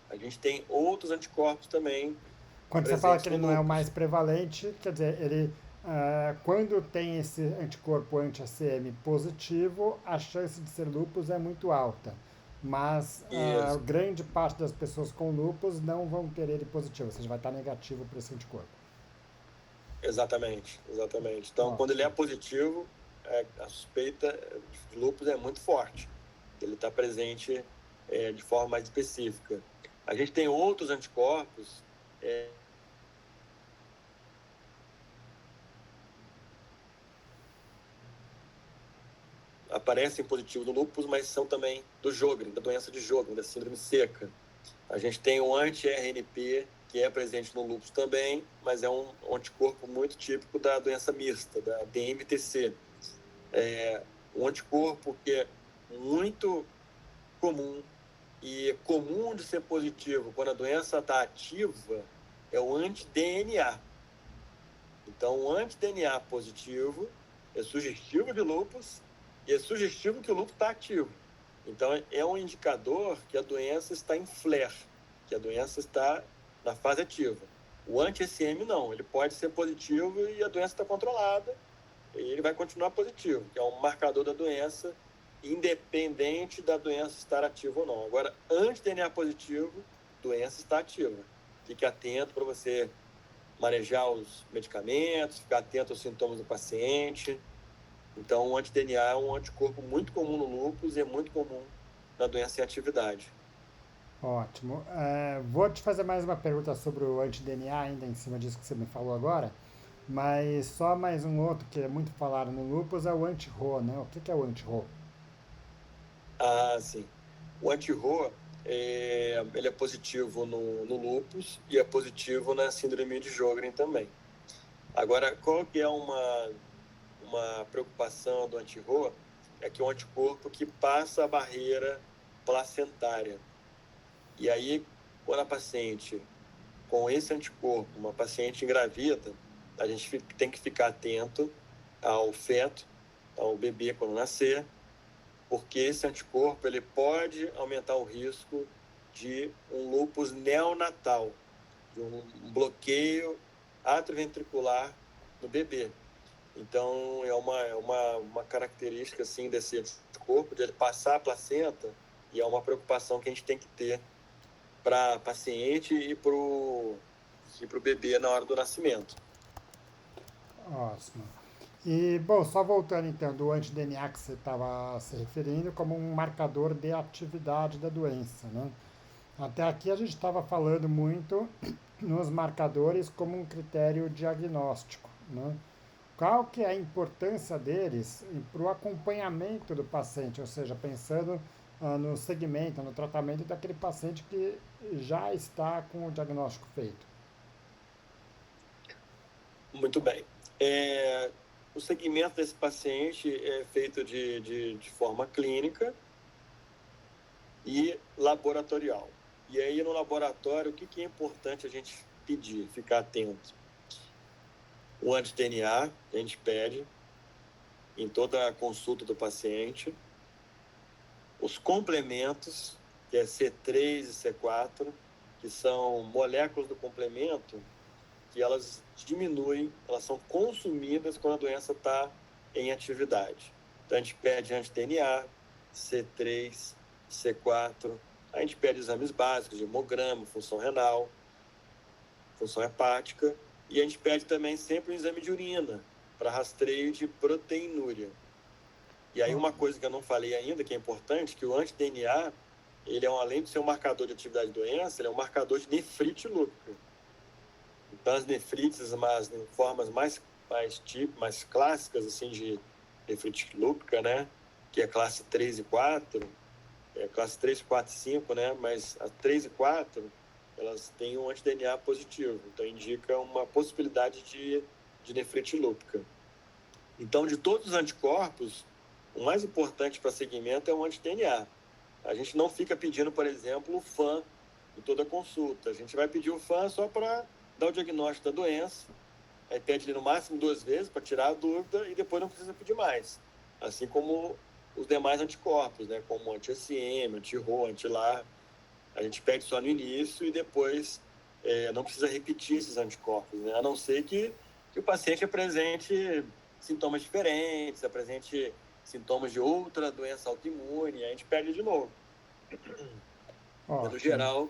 A gente tem outros anticorpos também Quando você fala presentes que ele no não é o lúpus. mais prevalente, quer dizer, quando tem esse anticorpo anti-ACM positivo, a chance de ser lúpus é muito alta. Mas Isso, grande parte das pessoas com lúpus não vão ter ele positivo, ou seja, vai estar negativo para esse anticorpo. exatamente, exatamente. Então, quando ele é Ótimo. positivo, a suspeita de lúpus é muito forte. Ele está presente de forma mais específica. A gente tem outros anticorpos aparecem positivos no lúpus, mas são também do Sjögren, da doença de Sjögren, da síndrome seca. A gente tem o anti-RNP, que é presente no lúpus também, mas é um anticorpo muito típico da doença mista, da DMTC. Um anticorpo que é muito comum e é comum de ser positivo quando a doença está ativa é o anti-DNA. Então, o anti-DNA positivo é sugestivo de lúpus e é sugestivo que o lúpus está ativo. Então, é um indicador que a doença está em flare, que a doença está na fase ativa. O anti-SM não, ele pode ser positivo e a doença está controlada e ele vai continuar positivo, que é um marcador da doença, independente da doença estar ativa ou não. Agora, anti-DNA positivo, doença está ativa. Fique atento para você manejar os medicamentos, ficar atento aos sintomas do paciente. Então, o anti-DNA é um anticorpo muito comum no lúpus e é muito comum na doença em atividade. Ótimo. Vou te fazer mais uma pergunta sobre o anti-DNA, ainda em cima disso que você me falou agora, mas só mais um outro que é muito falado no lúpus é o anti-RO, né? O que é o anti-RO? Ah, sim. O anti-RO, ele é positivo no lúpus e é positivo na síndrome de Sjögren também. Agora, qual que é uma preocupação do anti-RO? É que é um anticorpo que passa a barreira placentária. E aí, quando a paciente com esse anticorpo, uma paciente engravida, a gente tem que ficar atento ao feto, ao bebê quando nascer, porque esse anticorpo ele pode aumentar o risco de um lúpus neonatal, de um bloqueio atrioventricular no bebê. Então, é uma característica assim, desse anticorpo, de ele passar a placenta, e é uma preocupação que a gente tem que ter para a paciente e para o bebê na hora do nascimento. Ótimo. E, bom, só voltando então do anti-DNA que você estava se referindo como um marcador de atividade da doença, né? Até aqui a gente estava falando muito nos marcadores como um critério diagnóstico, né? Qual que é a importância deles para o acompanhamento do paciente, ou seja, pensando no segmento, no tratamento daquele paciente que já está com o diagnóstico feito? Muito bem. O segmento desse paciente é feito de forma clínica e laboratorial. E aí, no laboratório, o que é importante a gente pedir, ficar atento? O anti-DNA, a gente pede em toda a consulta do paciente. Os complementos, que é C3 e C4, que são moléculas do complemento, que elas diminuem, elas são consumidas quando a doença está em atividade. Então, a gente pede anti-DNA, C3, C4, a gente pede exames básicos de hemograma, função renal, função hepática, e a gente pede também sempre um exame de urina para rastreio de proteinúria. E aí uma coisa que eu não falei ainda, que é importante, que o anti-DNA, ele além de ser um marcador de atividade de doença, ele é um marcador de nefrite lúpica. Então, as nefrites, mas em formas mais clássicas, assim, de nefrite lúpica, né? Que é classe 3 e 4, classe 3, 4 e 5, né? Mas as 3 e 4, elas têm um anti-DNA positivo. Então, indica uma possibilidade de nefrite lúpica. Então, de todos os anticorpos, o mais importante para segmento é o anti-DNA. A gente não fica pedindo, por exemplo, o FAN em toda consulta. A gente vai pedir o FAN só para dar o diagnóstico da doença, aí pede ele no máximo 2 vezes para tirar a dúvida e depois não precisa pedir mais. Assim como os demais anticorpos, né? Como anti-SM, anti-RO, anti-LAR. A gente pede só no início e depois não precisa repetir esses anticorpos, né? A não ser que o paciente apresente sintomas diferentes, apresente sintomas de outra doença autoimune, a gente pede de novo. No geral,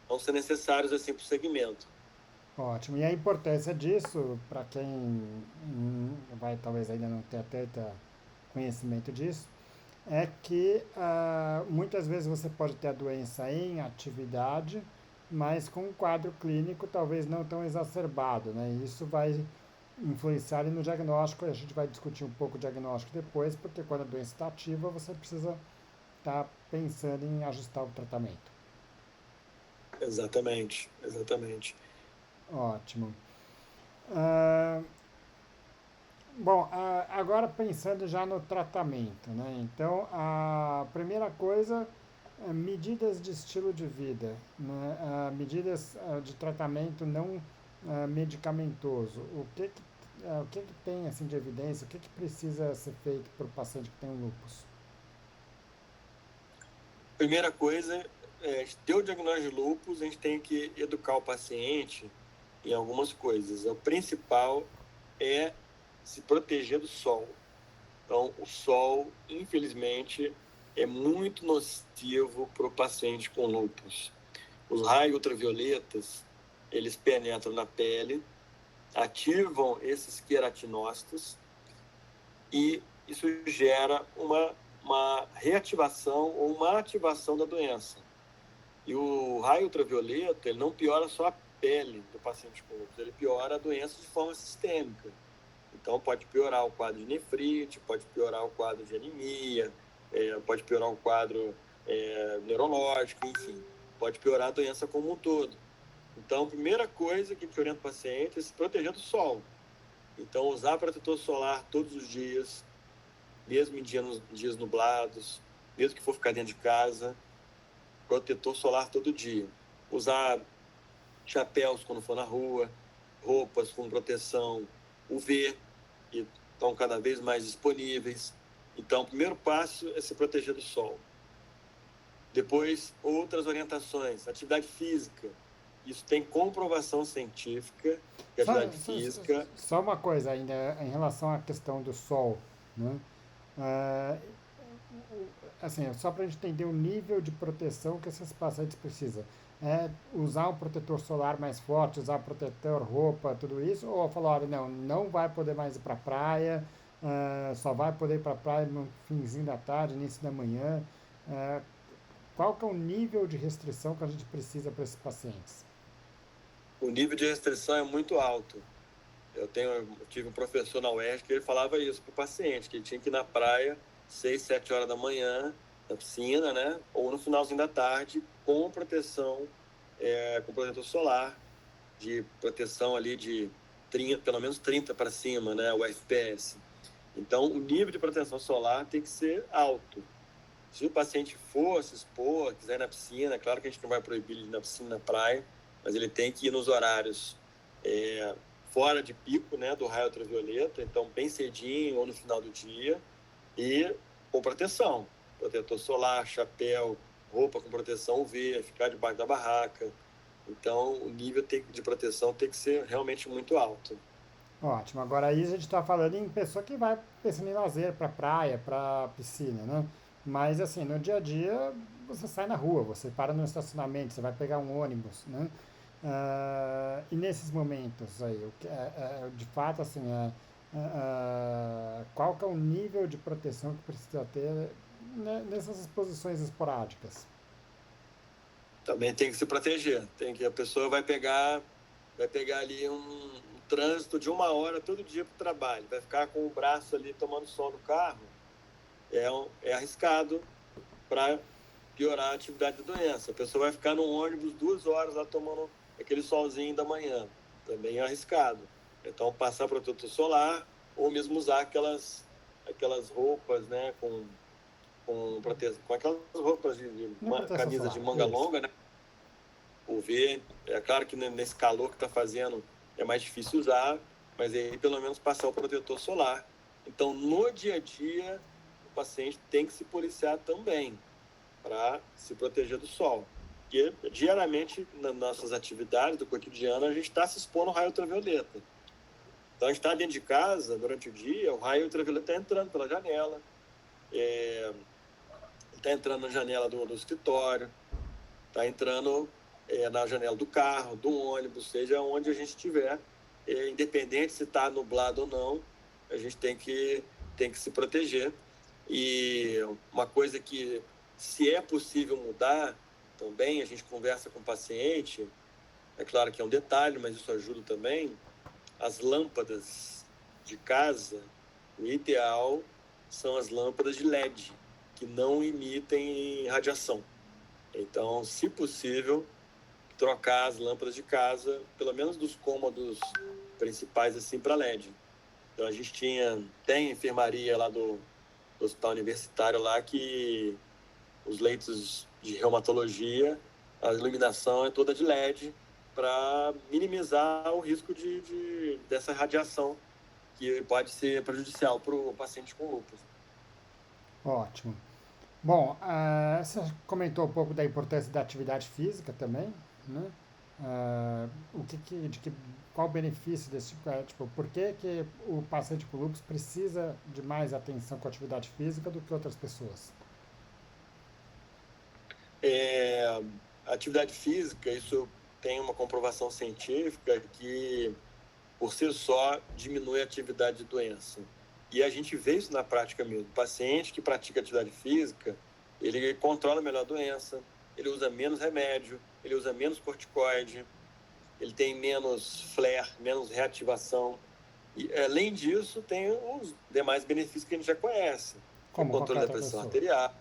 vão ser necessários assim para o segmento. Ótimo. E a importância disso, para quem vai talvez ainda não ter tanto conhecimento disso, é que muitas vezes você pode ter a doença em atividade, mas com um quadro clínico talvez não tão exacerbado, né? E isso vai influenciar no diagnóstico, a gente vai discutir um pouco o diagnóstico depois, porque quando a doença está ativa, você precisa estar pensando em ajustar o tratamento. Exatamente, exatamente. Ótimo. Bom, agora pensando já no tratamento, né? Então, a primeira coisa é medidas de estilo de vida, né? Medidas de tratamento não medicamentoso. O que tem assim de evidência? O que precisa ser feito para o paciente que tem um lúpus? Primeira coisa, a gente deu o diagnóstico de lúpus, a gente tem que educar o paciente em algumas coisas. O principal é se proteger do sol. Então, o sol, infelizmente, é muito nocivo para o paciente com lúpus. Os raios ultravioletas, eles penetram na pele, ativam esses queratinócitos e isso gera uma reativação ou uma ativação da doença. E o raio ultravioleta, ele não piora só a pele do paciente com lúpus, ele piora a doença de forma sistêmica. Então, pode piorar o quadro de nefrite, pode piorar o quadro de anemia, pode piorar o quadro neurológico, enfim, pode piorar a doença como um todo. Então, a primeira coisa que a gente orienta o paciente é se proteger do sol. Então, usar protetor solar todos os dias, mesmo em dias nublados, mesmo que for ficar dentro de casa, protetor solar todo dia. Usar chapéus quando for na rua, roupas com proteção UV, que estão cada vez mais disponíveis. Então, o primeiro passo é se proteger do sol. Depois, outras orientações, atividade física. Isso tem comprovação científica que a atividade física... Só uma coisa ainda em relação à questão do sol, né? Ah, assim, só para a gente entender o nível de proteção que esses pacientes precisam. É usar um protetor solar mais forte, usar protetor, roupa, tudo isso? Ou falar, olha, não vai poder mais ir para a praia, só vai poder ir para a praia no finzinho da tarde, início da manhã? Qual que é o nível de restrição que a gente precisa para esses pacientes? O nível de restrição é muito alto. Eu tive um professor na UERJ que ele falava isso para o paciente, que ele tinha que ir na praia 6, 7 horas da manhã, na piscina, né? Ou no finalzinho da tarde, com proteção, com protetor solar, de proteção ali de 30, pelo menos 30 para cima, né? O FPS. Então, o nível de proteção solar tem que ser alto. Se o paciente for se expor, quiser ir na piscina, claro que a gente não vai proibir ele ir na piscina, na praia, mas ele tem que ir nos horários fora de pico, né, do raio ultravioleta, então bem cedinho ou no final do dia, e com proteção, protetor solar, chapéu, roupa com proteção UV, ficar debaixo da barraca. Então, o nível de proteção tem que ser realmente muito alto. Ótimo. Agora aí a gente está falando em pessoa que vai pensando em lazer, para praia, para piscina, né? Mas assim, no dia a dia você sai na rua, você para no estacionamento, você vai pegar um ônibus, né? E nesses momentos aí, de fato, assim, qual que é o nível de proteção que precisa ter nessas exposições esporádicas? Também tem que se proteger. A pessoa vai pegar ali um trânsito de 1 hora todo dia para o trabalho, vai ficar com o braço ali tomando sol no carro, é arriscado para piorar a atividade da doença. A pessoa vai ficar no ônibus 2 horas lá tomando aquele solzinho da manhã, também é arriscado. Então, passar protetor solar ou mesmo usar aquelas roupas, né, com aquelas roupas de camisa solar, de manga isso. longa, né? UV, é claro que nesse calor que está fazendo é mais difícil usar, mas aí pelo menos passar o protetor solar. Então, no dia a dia, o paciente tem que se policiar também para se proteger do sol. Porque diariamente, nas nossas atividades do cotidiano, a gente está se expondo ao raio ultravioleta. Então, a gente está dentro de casa, durante o dia, o raio ultravioleta está entrando pela janela, está entrando na janela do escritório, está entrando na janela do carro, do ônibus, seja onde a gente estiver, independente se está nublado ou não, a gente tem que se proteger. E uma coisa que, se é possível mudar, também a gente conversa com o paciente, é claro que é um detalhe, mas isso ajuda também, as lâmpadas de casa, o ideal são as lâmpadas de LED, que não emitem radiação. Então, se possível, trocar as lâmpadas de casa, pelo menos dos cômodos principais, assim, para LED. Então, a gente tem enfermaria lá do hospital universitário lá que os leitos de reumatologia, a iluminação é toda de LED para minimizar o risco dessa radiação que pode ser prejudicial para o paciente com lúpus. Ótimo. Bom, você comentou um pouco da importância da atividade física também, né? Qual o benefício desse tipo? Tipo, por que o paciente com lúpus precisa de mais atenção com a atividade física do que outras pessoas? A atividade física, isso tem uma comprovação científica que, por si só, diminui a atividade de doença. E a gente vê isso na prática mesmo. O paciente que pratica atividade física, ele controla melhor a doença, ele usa menos remédio, ele usa menos corticoide, ele tem menos flare, menos reativação. E, além disso, tem os demais benefícios que a gente já conhece. O Como controle qualquer da outra pressão pessoa. arterial,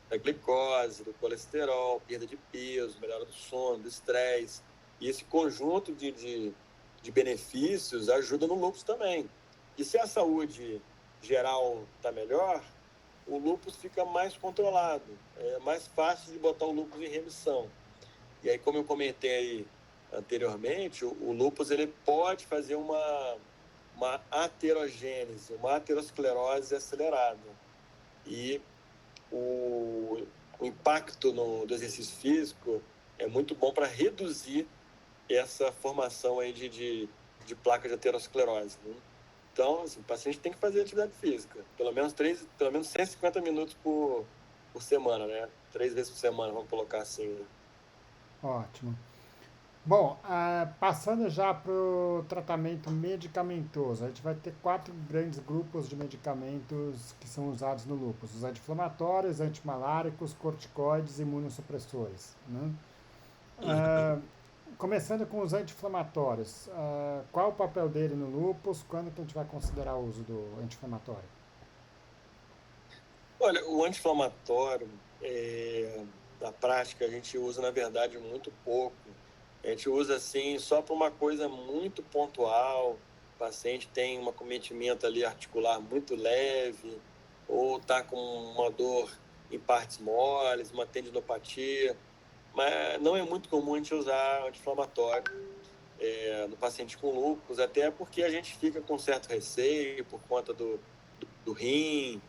da glicose, do colesterol, perda de peso, melhora do sono, do estresse. E esse conjunto de benefícios ajuda no lúpus também. E se a saúde geral está melhor, o lúpus fica mais controlado. É mais fácil de botar o lúpus em remissão. E aí, como eu comentei anteriormente, o lúpus ele pode fazer uma aterogênese, uma aterosclerose acelerada. E o impacto do exercício físico é muito bom para reduzir essa formação aí de placa de aterosclerose. Né? Então, assim, o paciente tem que fazer atividade física, pelo menos 150 minutos por semana, né? 3 vezes por semana, vamos colocar assim. Né? Ótimo. Bom, passando já para o tratamento medicamentoso, a gente vai ter 4 grandes grupos de medicamentos que são usados no lúpus: os anti-inflamatórios, antimaláricos, corticoides e imunossupressores. Né? Começando com os anti-inflamatórios, qual o papel dele no lúpus? Quando que a gente vai considerar o uso do anti-inflamatório? Olha, o anti-inflamatório, na prática, a gente usa, na verdade, muito pouco. A gente usa, assim, só para uma coisa muito pontual. O paciente tem um acometimento ali articular muito leve, ou está com uma dor em partes moles, uma tendinopatia. Mas não é muito comum a gente usar anti-inflamatório no paciente com lúpus, até porque a gente fica com certo receio por conta do rim,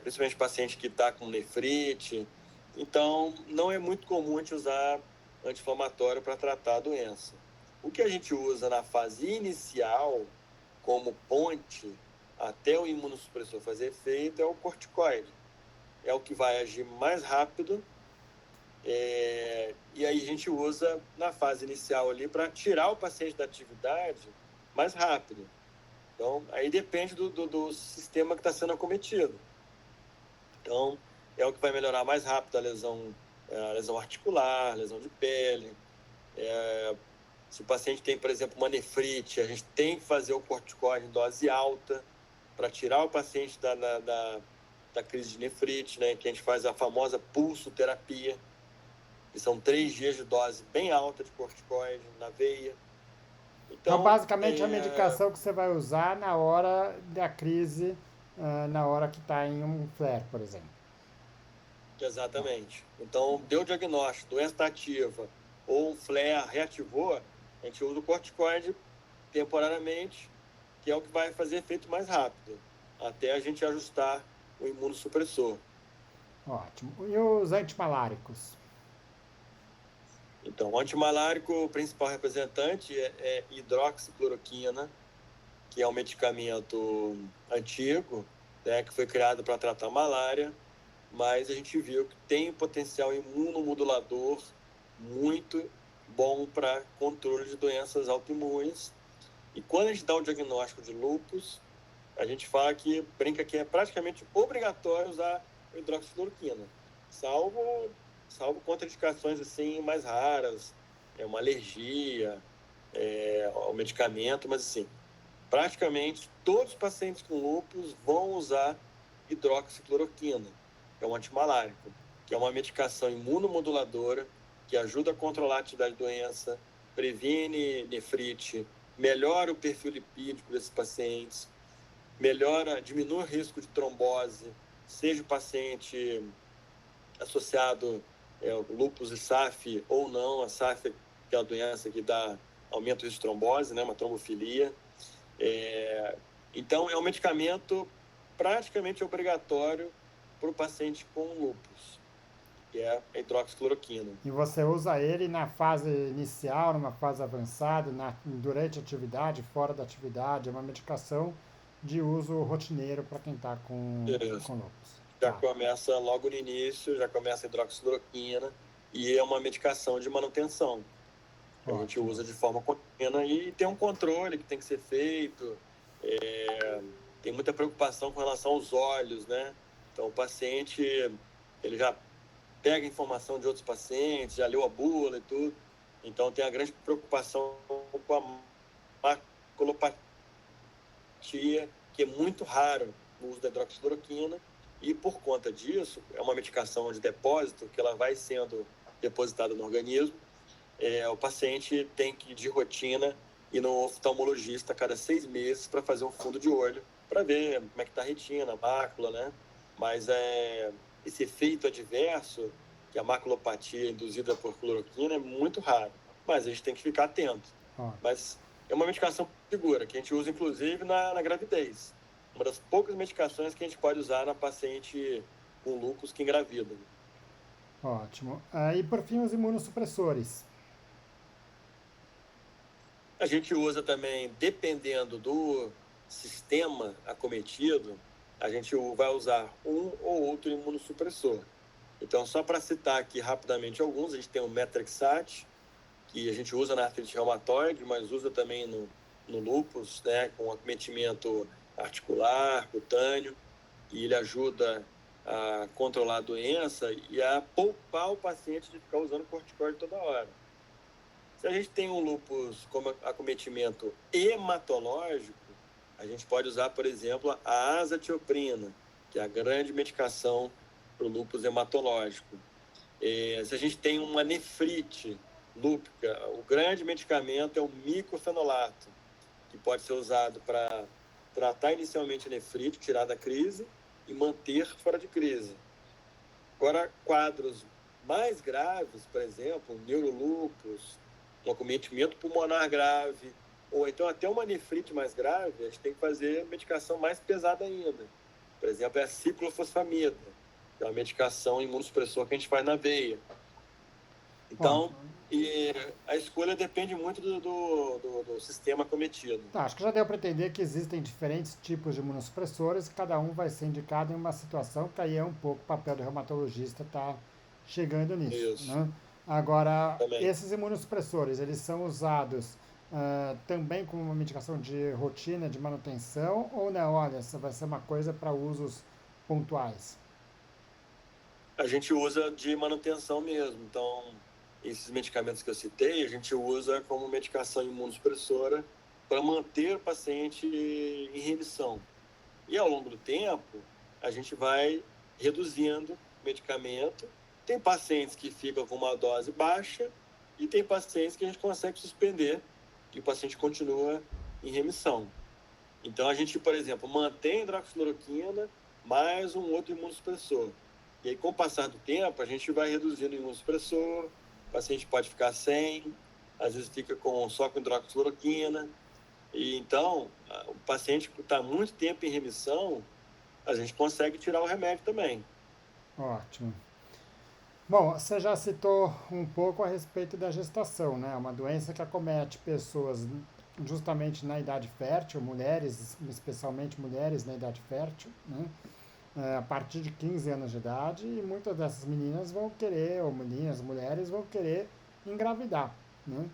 principalmente paciente que está com nefrite. Então, não é muito comum a gente usar anti-inflamatório para tratar a doença. O que a gente usa na fase inicial, como ponte, até o imunossupressor fazer efeito, é o corticoide. É o que vai agir mais rápido, e aí a gente usa na fase inicial ali para tirar o paciente da atividade mais rápido. Então, aí depende do sistema que está sendo acometido. Então, é o que vai melhorar mais rápido a lesão articular, lesão de pele. Se o paciente tem, por exemplo, uma nefrite, a gente tem que fazer o corticoide em dose alta para tirar o paciente da crise de nefrite, né? Que a gente faz a famosa pulsoterapia, que são 3 dias de dose bem alta de corticoide na veia. Então, basicamente, a medicação que você vai usar na hora da crise, na hora que está em um flare, por exemplo. Exatamente. Então, deu o diagnóstico, doença está ativa, ou um flare reativou, a gente usa o corticoide temporariamente, que é o que vai fazer efeito mais rápido, até a gente ajustar o imunossupressor. Ótimo. E os antimaláricos? Então, o antimalárico, o principal representante é hidroxicloroquina, que é um medicamento antigo, né, que foi criado para tratar malária, mas a gente viu que tem um potencial imunomodulador muito bom para controle de doenças autoimunes. E quando a gente dá o diagnóstico de lúpus, a gente fala que, brinca que é praticamente obrigatório usar hidroxicloroquina, salvo contraindicações assim mais raras, uma alergia ao medicamento, mas assim, praticamente todos os pacientes com lúpus vão usar hidroxicloroquina, que é um antimalárico, que é uma medicação imunomoduladora que ajuda a controlar a atividade da doença, previne nefrite, melhora o perfil lipídico desses pacientes, diminui o risco de trombose, seja o paciente associado ao lúpus e SAF ou não. A SAF é uma doença que aumenta o risco de trombose, né, uma trombofilia. Então, é um medicamento praticamente obrigatório para o paciente com lúpus, que é a hidroxicloroquina. E você usa ele na fase inicial, numa fase avançada, durante a atividade, fora da atividade. É uma medicação de uso rotineiro para quem está com lúpus. Já começa logo no início, já começa a hidroxicloroquina e é uma medicação de manutenção. A gente usa de forma contínua e tem um controle que tem que ser feito. Tem muita preocupação com relação aos olhos, né? Então, o paciente, ele já pega informação de outros pacientes, já leu a bula e tudo. Então, tem a grande preocupação com a maculopatia, que é muito raro no uso da hidroxicloroquina. E, por conta disso, é uma medicação de depósito que ela vai sendo depositada no organismo. O paciente tem que, de rotina, ir no oftalmologista a cada 6 meses para fazer um fundo de olho, para ver como é que está a retina, a mácula, né? Mas esse efeito adverso, que é a maculopatia induzida por cloroquina, é muito raro. Mas a gente tem que ficar atento. Mas é uma medicação segura, que a gente usa, inclusive, na gravidez. Uma das poucas medicações que a gente pode usar na paciente com lúpus que engravida. Ótimo. E, por fim, os imunossupressores. A gente usa também, dependendo do sistema acometido, a gente vai usar um ou outro imunossupressor. Então, só para citar aqui rapidamente alguns, a gente tem o Metrexat, que a gente usa na artrite reumatoide, mas usa também no lúpus, né, com acometimento articular, cutâneo, e ele ajuda a controlar a doença e a poupar o paciente de ficar usando corticoide toda hora. Se a gente tem um lúpus como acometimento hematológico, a gente pode usar, por exemplo, a azatioprina, que é a grande medicação para o lúpus hematológico. Se a gente tem uma nefrite lúpica, o grande medicamento é o micofenolato, que pode ser usado para tratar inicialmente a nefrite, tirar da crise e manter fora de crise. Agora, quadros mais graves, por exemplo, neurolúpus, um acometimento pulmonar grave, ou então até uma nefrite mais grave, a gente tem que fazer medicação mais pesada ainda. Por exemplo, é a ciclofosfamida, que é uma medicação imunossupressor que a gente faz na veia. Então, a escolha depende muito do sistema acometido. Acho que já deu para entender que existem diferentes tipos de imunossupressores e cada um vai ser indicado em uma situação que aí é um pouco o papel do reumatologista estar chegando nisso. Isso. Né? Agora, Também. Esses imunossupressores, eles são usados também como uma medicação de rotina, de manutenção, ou não? Olha, essa vai ser uma coisa para usos pontuais. A gente usa de manutenção mesmo. Então, esses medicamentos que eu citei, a gente usa como medicação imunossupressora para manter o paciente em remissão. E ao longo do tempo, a gente vai reduzindo o medicamento. Tem pacientes que ficam com uma dose baixa e tem pacientes que a gente consegue suspender e o paciente continua em remissão. Então, a gente, por exemplo, mantém a hidroxicloroquina mais um outro imunossupressor. E aí, com o passar do tempo, a gente vai reduzindo o imunossupressor, o paciente pode ficar sem, às vezes fica só com hidroxicloroquina. E então, o paciente que está muito tempo em remissão, a gente consegue tirar o remédio também. Ótimo. Bom, você já citou um pouco a respeito da gestação, né? É uma doença que acomete pessoas justamente na idade fértil, mulheres, especialmente mulheres na idade fértil, né? A partir de 15 anos de idade, e muitas dessas meninas vão querer, ou meninas, mulheres, vão querer engravidar, né?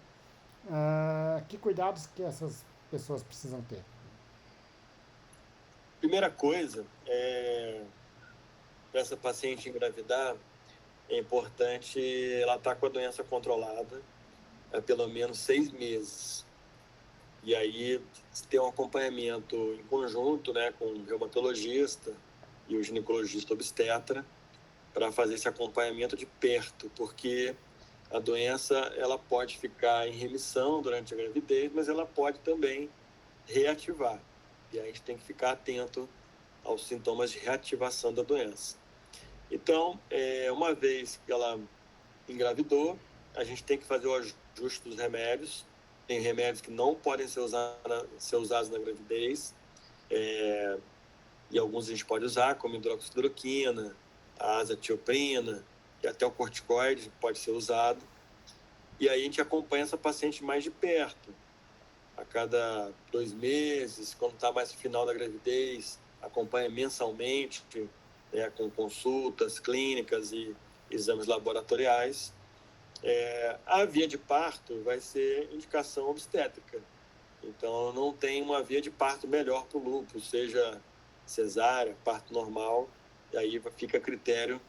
Que cuidados que essas pessoas precisam ter? Primeira coisa, para essa paciente engravidar, é importante ela estar com a doença controlada há pelo menos 6 meses. E aí ter um acompanhamento em conjunto, né, com o reumatologista e o ginecologista obstetra para fazer esse acompanhamento de perto, porque a doença ela pode ficar em remissão durante a gravidez, mas ela pode também reativar. E aí a gente tem que ficar atento aos sintomas de reativação da doença. Então, uma vez que ela engravidou, a gente tem que fazer o ajuste dos remédios. Tem remédios que não podem ser usados na gravidez, e alguns a gente pode usar, como hidroxicloroquina, a azatioprina, e até o corticoide pode ser usado. E aí a gente acompanha essa paciente mais de perto, a cada 2 meses, quando está mais no final da gravidez, acompanha mensalmente, né, com consultas clínicas e exames laboratoriais. A via de parto vai ser indicação obstétrica. Então, não tem uma via de parto melhor para o lúpus, seja cesárea, parto normal, e aí fica a critério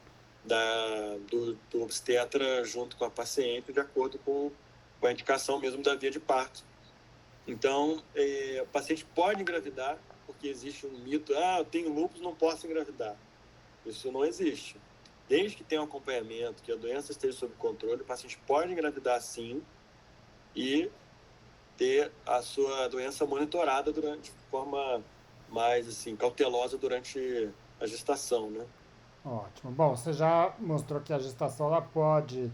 do obstetra junto com a paciente, de acordo com a indicação mesmo da via de parto. Então, o paciente pode engravidar, porque existe um mito, eu tenho lúpus, não posso engravidar. Isso não existe. Desde que tenha um acompanhamento, que a doença esteja sob controle, o paciente pode engravidar sim e ter a sua doença monitorada de forma mais assim, cautelosa durante a gestação, né? Ótimo. Bom, você já mostrou que a gestação ela pode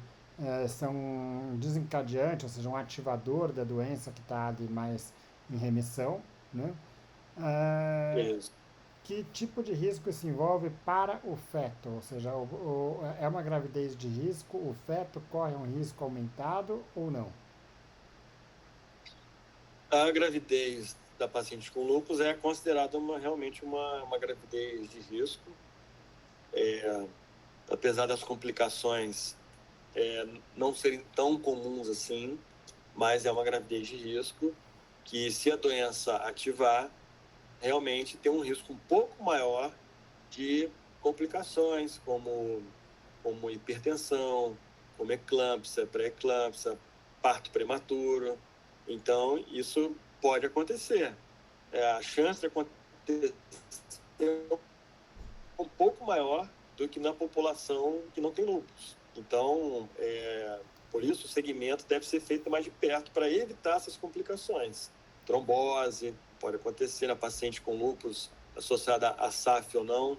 ser um desencadeante, ou seja, um ativador da doença que está ali mais em remissão, né? Eh, Isso. que tipo de risco isso envolve para o feto? Ou seja, é uma gravidez de risco, o feto corre um risco aumentado ou não? A gravidez da paciente com lúpus é considerada realmente uma gravidez de risco, apesar das complicações não serem tão comuns assim, mas é uma gravidez de risco que, se a doença ativar, realmente tem um risco um pouco maior de complicações, como hipertensão, como eclâmpsia, pré-eclâmpsia, parto prematuro. Então, isso pode acontecer. A chance de acontecer é um pouco maior do que na população que não tem lúpus. Então, por isso, o segmento deve ser feito mais de perto para evitar essas complicações. Trombose pode acontecer na paciente com lúpus associada a SAF ou não.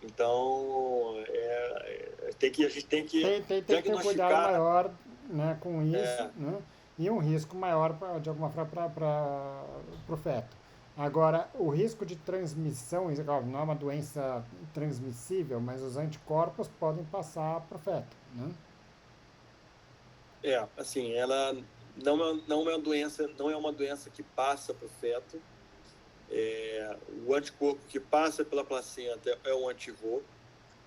Então, a gente tem que Tem que ter um cuidado diagnosticar. maior, né, com isso, É, né, e um risco maior, de alguma forma, para o feto. Agora, o risco de transmissão, isso, claro, não é uma doença transmissível, mas os anticorpos podem passar para o feto, né? assim, ela não é uma doença, não é uma doença que passa para o feto. O anticorpo que passa pela placenta é o anti-RO.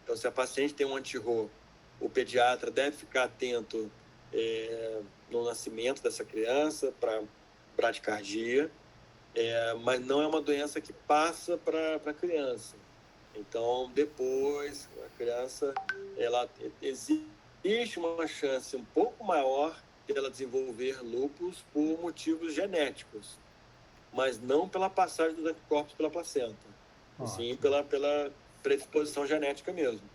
Então, se a paciente tem um anti-RO, o pediatra deve ficar atento no nascimento dessa criança para bradicardia, mas não é uma doença que passa para a criança. Então, depois, a criança, existe uma chance um pouco maior de ela desenvolver lúpus por motivos genéticos, mas não pela passagem dos anticorpos pela placenta, e sim Ótimo, pela predisposição genética mesmo.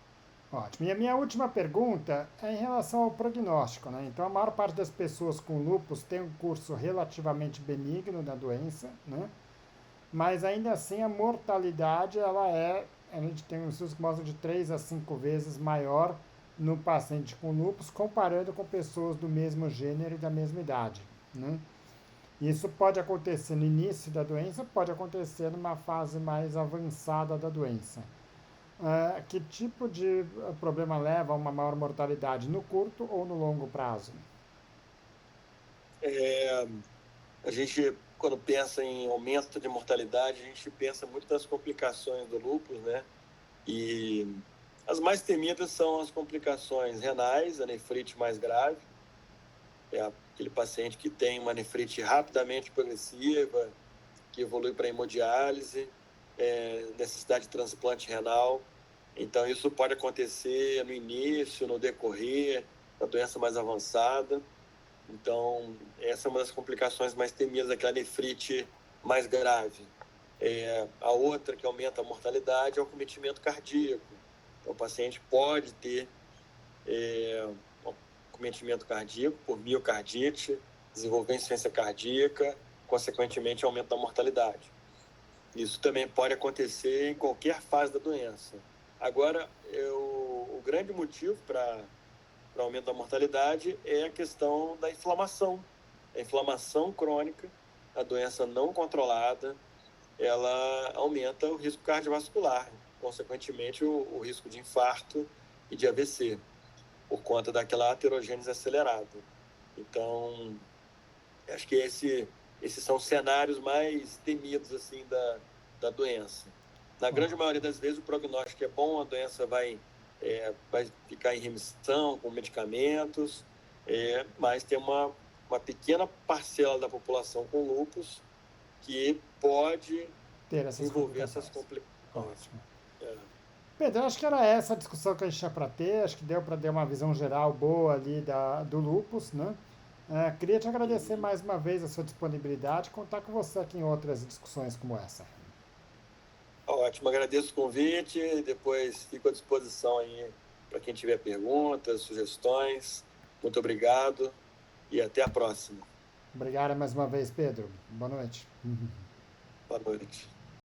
ótimo. E a minha última pergunta é em relação ao prognóstico, né? Então, a maior parte das pessoas com lúpus tem um curso relativamente benigno da doença, né? Mas ainda assim a mortalidade a gente tem estudos que mostram de 3 a 5 vezes maior no paciente com lúpus comparando com pessoas do mesmo gênero e da mesma idade, né? Isso pode acontecer no início da doença, pode acontecer numa fase mais avançada da doença. Que tipo de problema leva a uma maior mortalidade, no curto ou no longo prazo? A gente, quando pensa em aumento de mortalidade, a gente pensa muito nas complicações do lúpus, né? E as mais temidas são as complicações renais, a nefrite mais grave, é aquele paciente que tem uma nefrite rapidamente progressiva, que evolui para hemodiálise, necessidade de transplante renal. Então, isso pode acontecer no início, no decorrer da doença mais avançada. Então, essa é uma das complicações mais temidas, aquela nefrite mais grave. A outra que aumenta a mortalidade é o cometimento cardíaco. Então, o paciente pode ter um cometimento cardíaco por miocardite, desenvolver insuficiência cardíaca, consequentemente, aumento da mortalidade. Isso também pode acontecer em qualquer fase da doença. Agora, o grande motivo para aumento da mortalidade é a questão da inflamação. A inflamação crônica, a doença não controlada, ela aumenta o risco cardiovascular, consequentemente o risco de infarto e de AVC, por conta daquela aterogênese acelerada. Então, acho que esses são os cenários mais temidos assim da doença. Na grande maioria das vezes o prognóstico é bom, a doença vai ficar em remissão com medicamentos, mas tem uma pequena parcela da população com lúpus que pode Ter essas desenvolver essas complicações. complicações. Ótimo. Pedro, acho que era essa a discussão que a gente tinha para ter. Acho que deu para ter uma visão geral boa ali do lupus, né? Queria te agradecer mais uma vez a sua disponibilidade e contar com você aqui em outras discussões como essa. Ótimo, agradeço o convite. Depois fico à disposição aí para quem tiver perguntas, sugestões. Muito obrigado e até a próxima. Obrigado mais uma vez, Pedro. Boa noite. Boa noite.